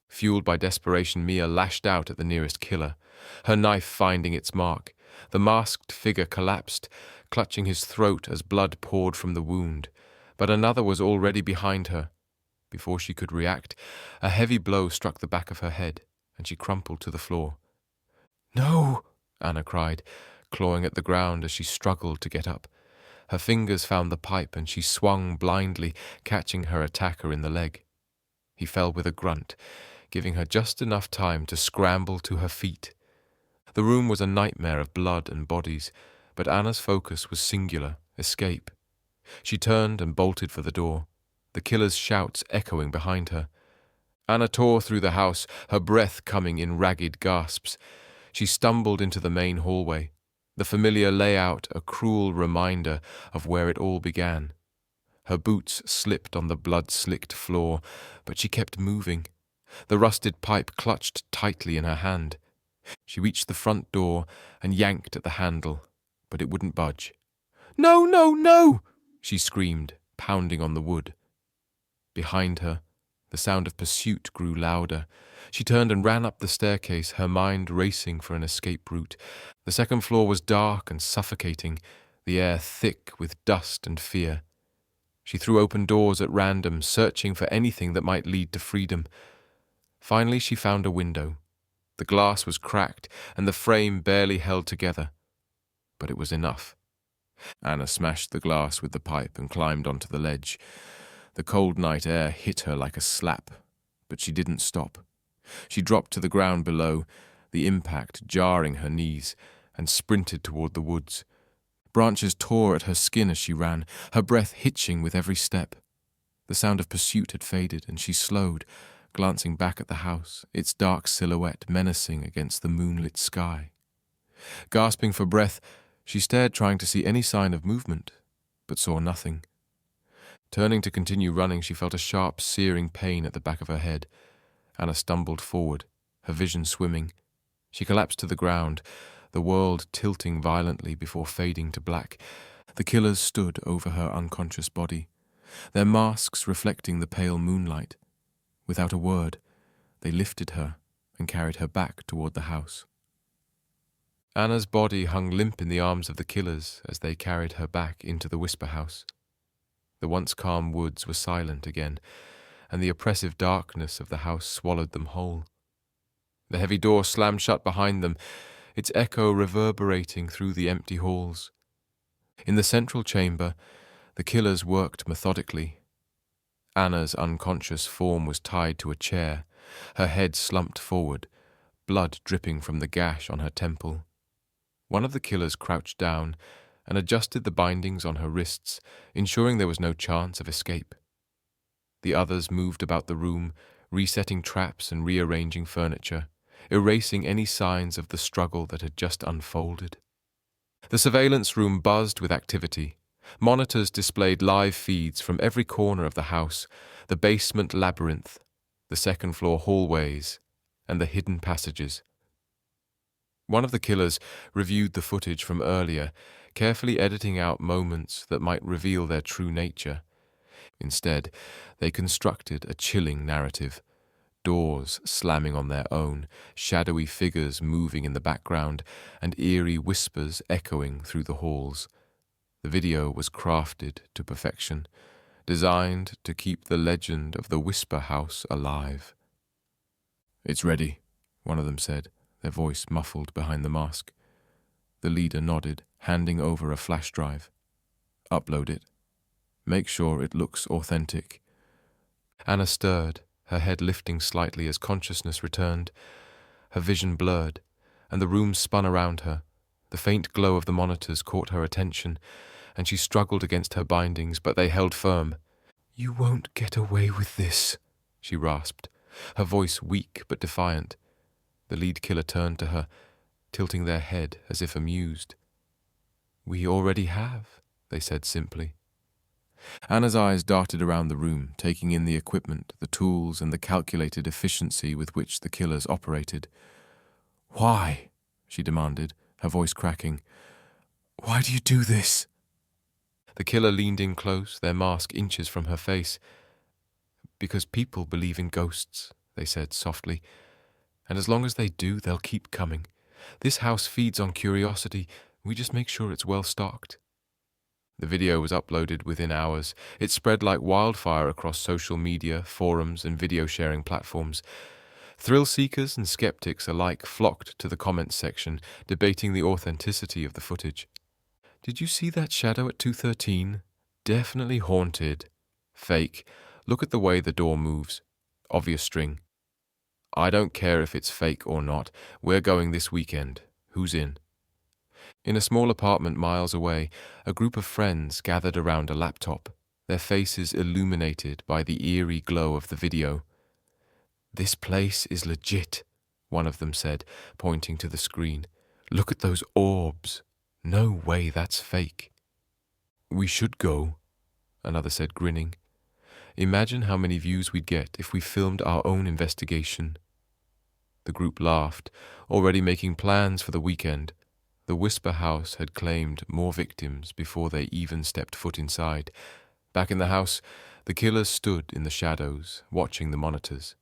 Fueled by desperation, Mia lashed out at the nearest killer, her knife finding its mark. The masked figure collapsed, clutching his throat as blood poured from the wound, but another was already behind her. Before she could react, a heavy blow struck the back of her head, and she crumpled to the floor. "No!" Anna cried, clawing at the ground as she struggled to get up. Her fingers found the pipe and she swung blindly, catching her attacker in the leg. He fell with a grunt, giving her just enough time to scramble to her feet. The room was a nightmare of blood and bodies, but Anna's focus was singular, escape. She turned and bolted for the door, the killer's shouts echoing behind her. Anna tore through the house, her breath coming in ragged gasps. She stumbled into the main hallway, the familiar layout a cruel reminder of where it all began. Her boots slipped on the blood-slicked floor, but she kept moving. The rusted pipe clutched tightly in her hand. She reached the front door and yanked at the handle, but it wouldn't budge. "No, no, no!" she screamed, pounding on the wood. Behind her, the sound of pursuit grew louder. She turned and ran up the staircase, her mind racing for an escape route. The second floor was dark and suffocating, the air thick with dust and fear. She threw open doors at random, searching for anything that might lead to freedom. Finally, she found a window. The glass was cracked, and the frame barely held together. But it was enough. Anna smashed the glass with the pipe and climbed onto the ledge. The cold night air hit her like a slap, but she didn't stop. She dropped to the ground below, the impact jarring her knees, and sprinted toward the woods. Branches tore at her skin as she ran, her breath hitching with every step. The sound of pursuit had faded, and she slowed, glancing back at the house, its dark silhouette menacing against the moonlit sky. Gasping for breath, she stared, trying to see any sign of movement, but saw nothing. Turning to continue running, she felt a sharp, searing pain at the back of her head. Anna stumbled forward, her vision swimming. She collapsed to the ground, the world tilting violently before fading to black. The killers stood over her unconscious body, their masks reflecting the pale moonlight. Without a word, they lifted her and carried her back toward the house. Anna's body hung limp in the arms of the killers as they carried her back into the whisper house. The once calm woods were silent again, and the oppressive darkness of the house swallowed them whole. The heavy door slammed shut behind them, its echo reverberating through the empty halls. In the central chamber, the killers worked methodically. Anna's unconscious form was tied to a chair, her head slumped forward, blood dripping from the gash on her temple. One of the killers crouched down and adjusted the bindings on her wrists, ensuring there was no chance of escape. The others moved about the room, resetting traps and rearranging furniture, erasing any signs of the struggle that had just unfolded. The surveillance room buzzed with activity. Monitors displayed live feeds from every corner of the house, the basement labyrinth, the second-floor hallways, and the hidden passages. One of the killers reviewed the footage from earlier, carefully editing out moments that might reveal their true nature. Instead, they constructed a chilling narrative. Doors slamming on their own, shadowy figures moving in the background, and eerie whispers echoing through the halls. The video was crafted to perfection, designed to keep the legend of the Whisper House alive. "It's ready," one of them said, their voice muffled behind the mask. The leader nodded, handing over a flash drive. "Upload it. Make sure it looks authentic." Anna stirred, her head lifting slightly as consciousness returned. Her vision blurred, and the room spun around her. The faint glow of the monitors caught her attention, and she struggled against her bindings, but they held firm. "You won't get away with this," she rasped, her voice weak but defiant. The lead killer turned to her, tilting their head as if amused. "We already have," they said simply. Anna's eyes darted around the room, taking in the equipment, the tools, and the calculated efficiency with which the killers operated. "Why?" she demanded, her voice cracking. "Why do you do this?" The killer leaned in close, their mask inches from her face. "Because people believe in ghosts," they said softly. "And as long as they do, they'll keep coming. This house feeds on curiosity. We just make sure it's well stocked." The video was uploaded within hours. It spread like wildfire across social media, forums, and video-sharing platforms. Thrill-seekers and skeptics alike flocked to the comments section, debating the authenticity of the footage. "Did you see that shadow at 2:13? Definitely haunted. Fake. Look at the way the door moves. Obvious string. I don't care if it's fake or not. We're going this weekend. Who's in?" In a small apartment miles away, a group of friends gathered around a laptop, their faces illuminated by the eerie glow of the video. "This place is legit," one of them said, pointing to the screen. "Look at those orbs. No way that's fake." "We should go," another said, grinning. "Imagine how many views we'd get if we filmed our own investigation." The group laughed, already making plans for the weekend. The Whisper House had claimed more victims before they even stepped foot inside. Back in the house, the killers stood in the shadows, watching the monitors.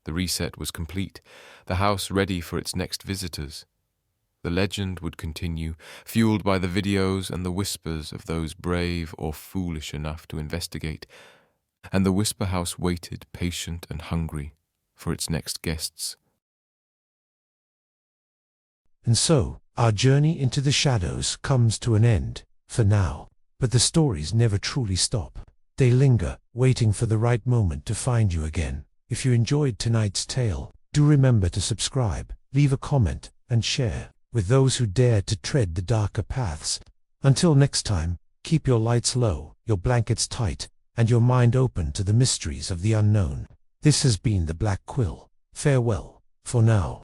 The reset was complete, the house ready for its next visitors. The legend would continue, fueled by the videos and the whispers of those brave or foolish enough to investigate, and the Whisper House waited, patient and hungry, for its next guests. And so, our journey into the shadows comes to an end, for now, but the stories never truly stop. They linger, waiting for the right moment to find you again. If you enjoyed tonight's tale, do remember to subscribe, leave a comment, and share with those who dare to tread the darker paths. Until next time, keep your lights low, your blankets tight, and your mind open to the mysteries of the unknown. This has been the Black Quill. Farewell, for now.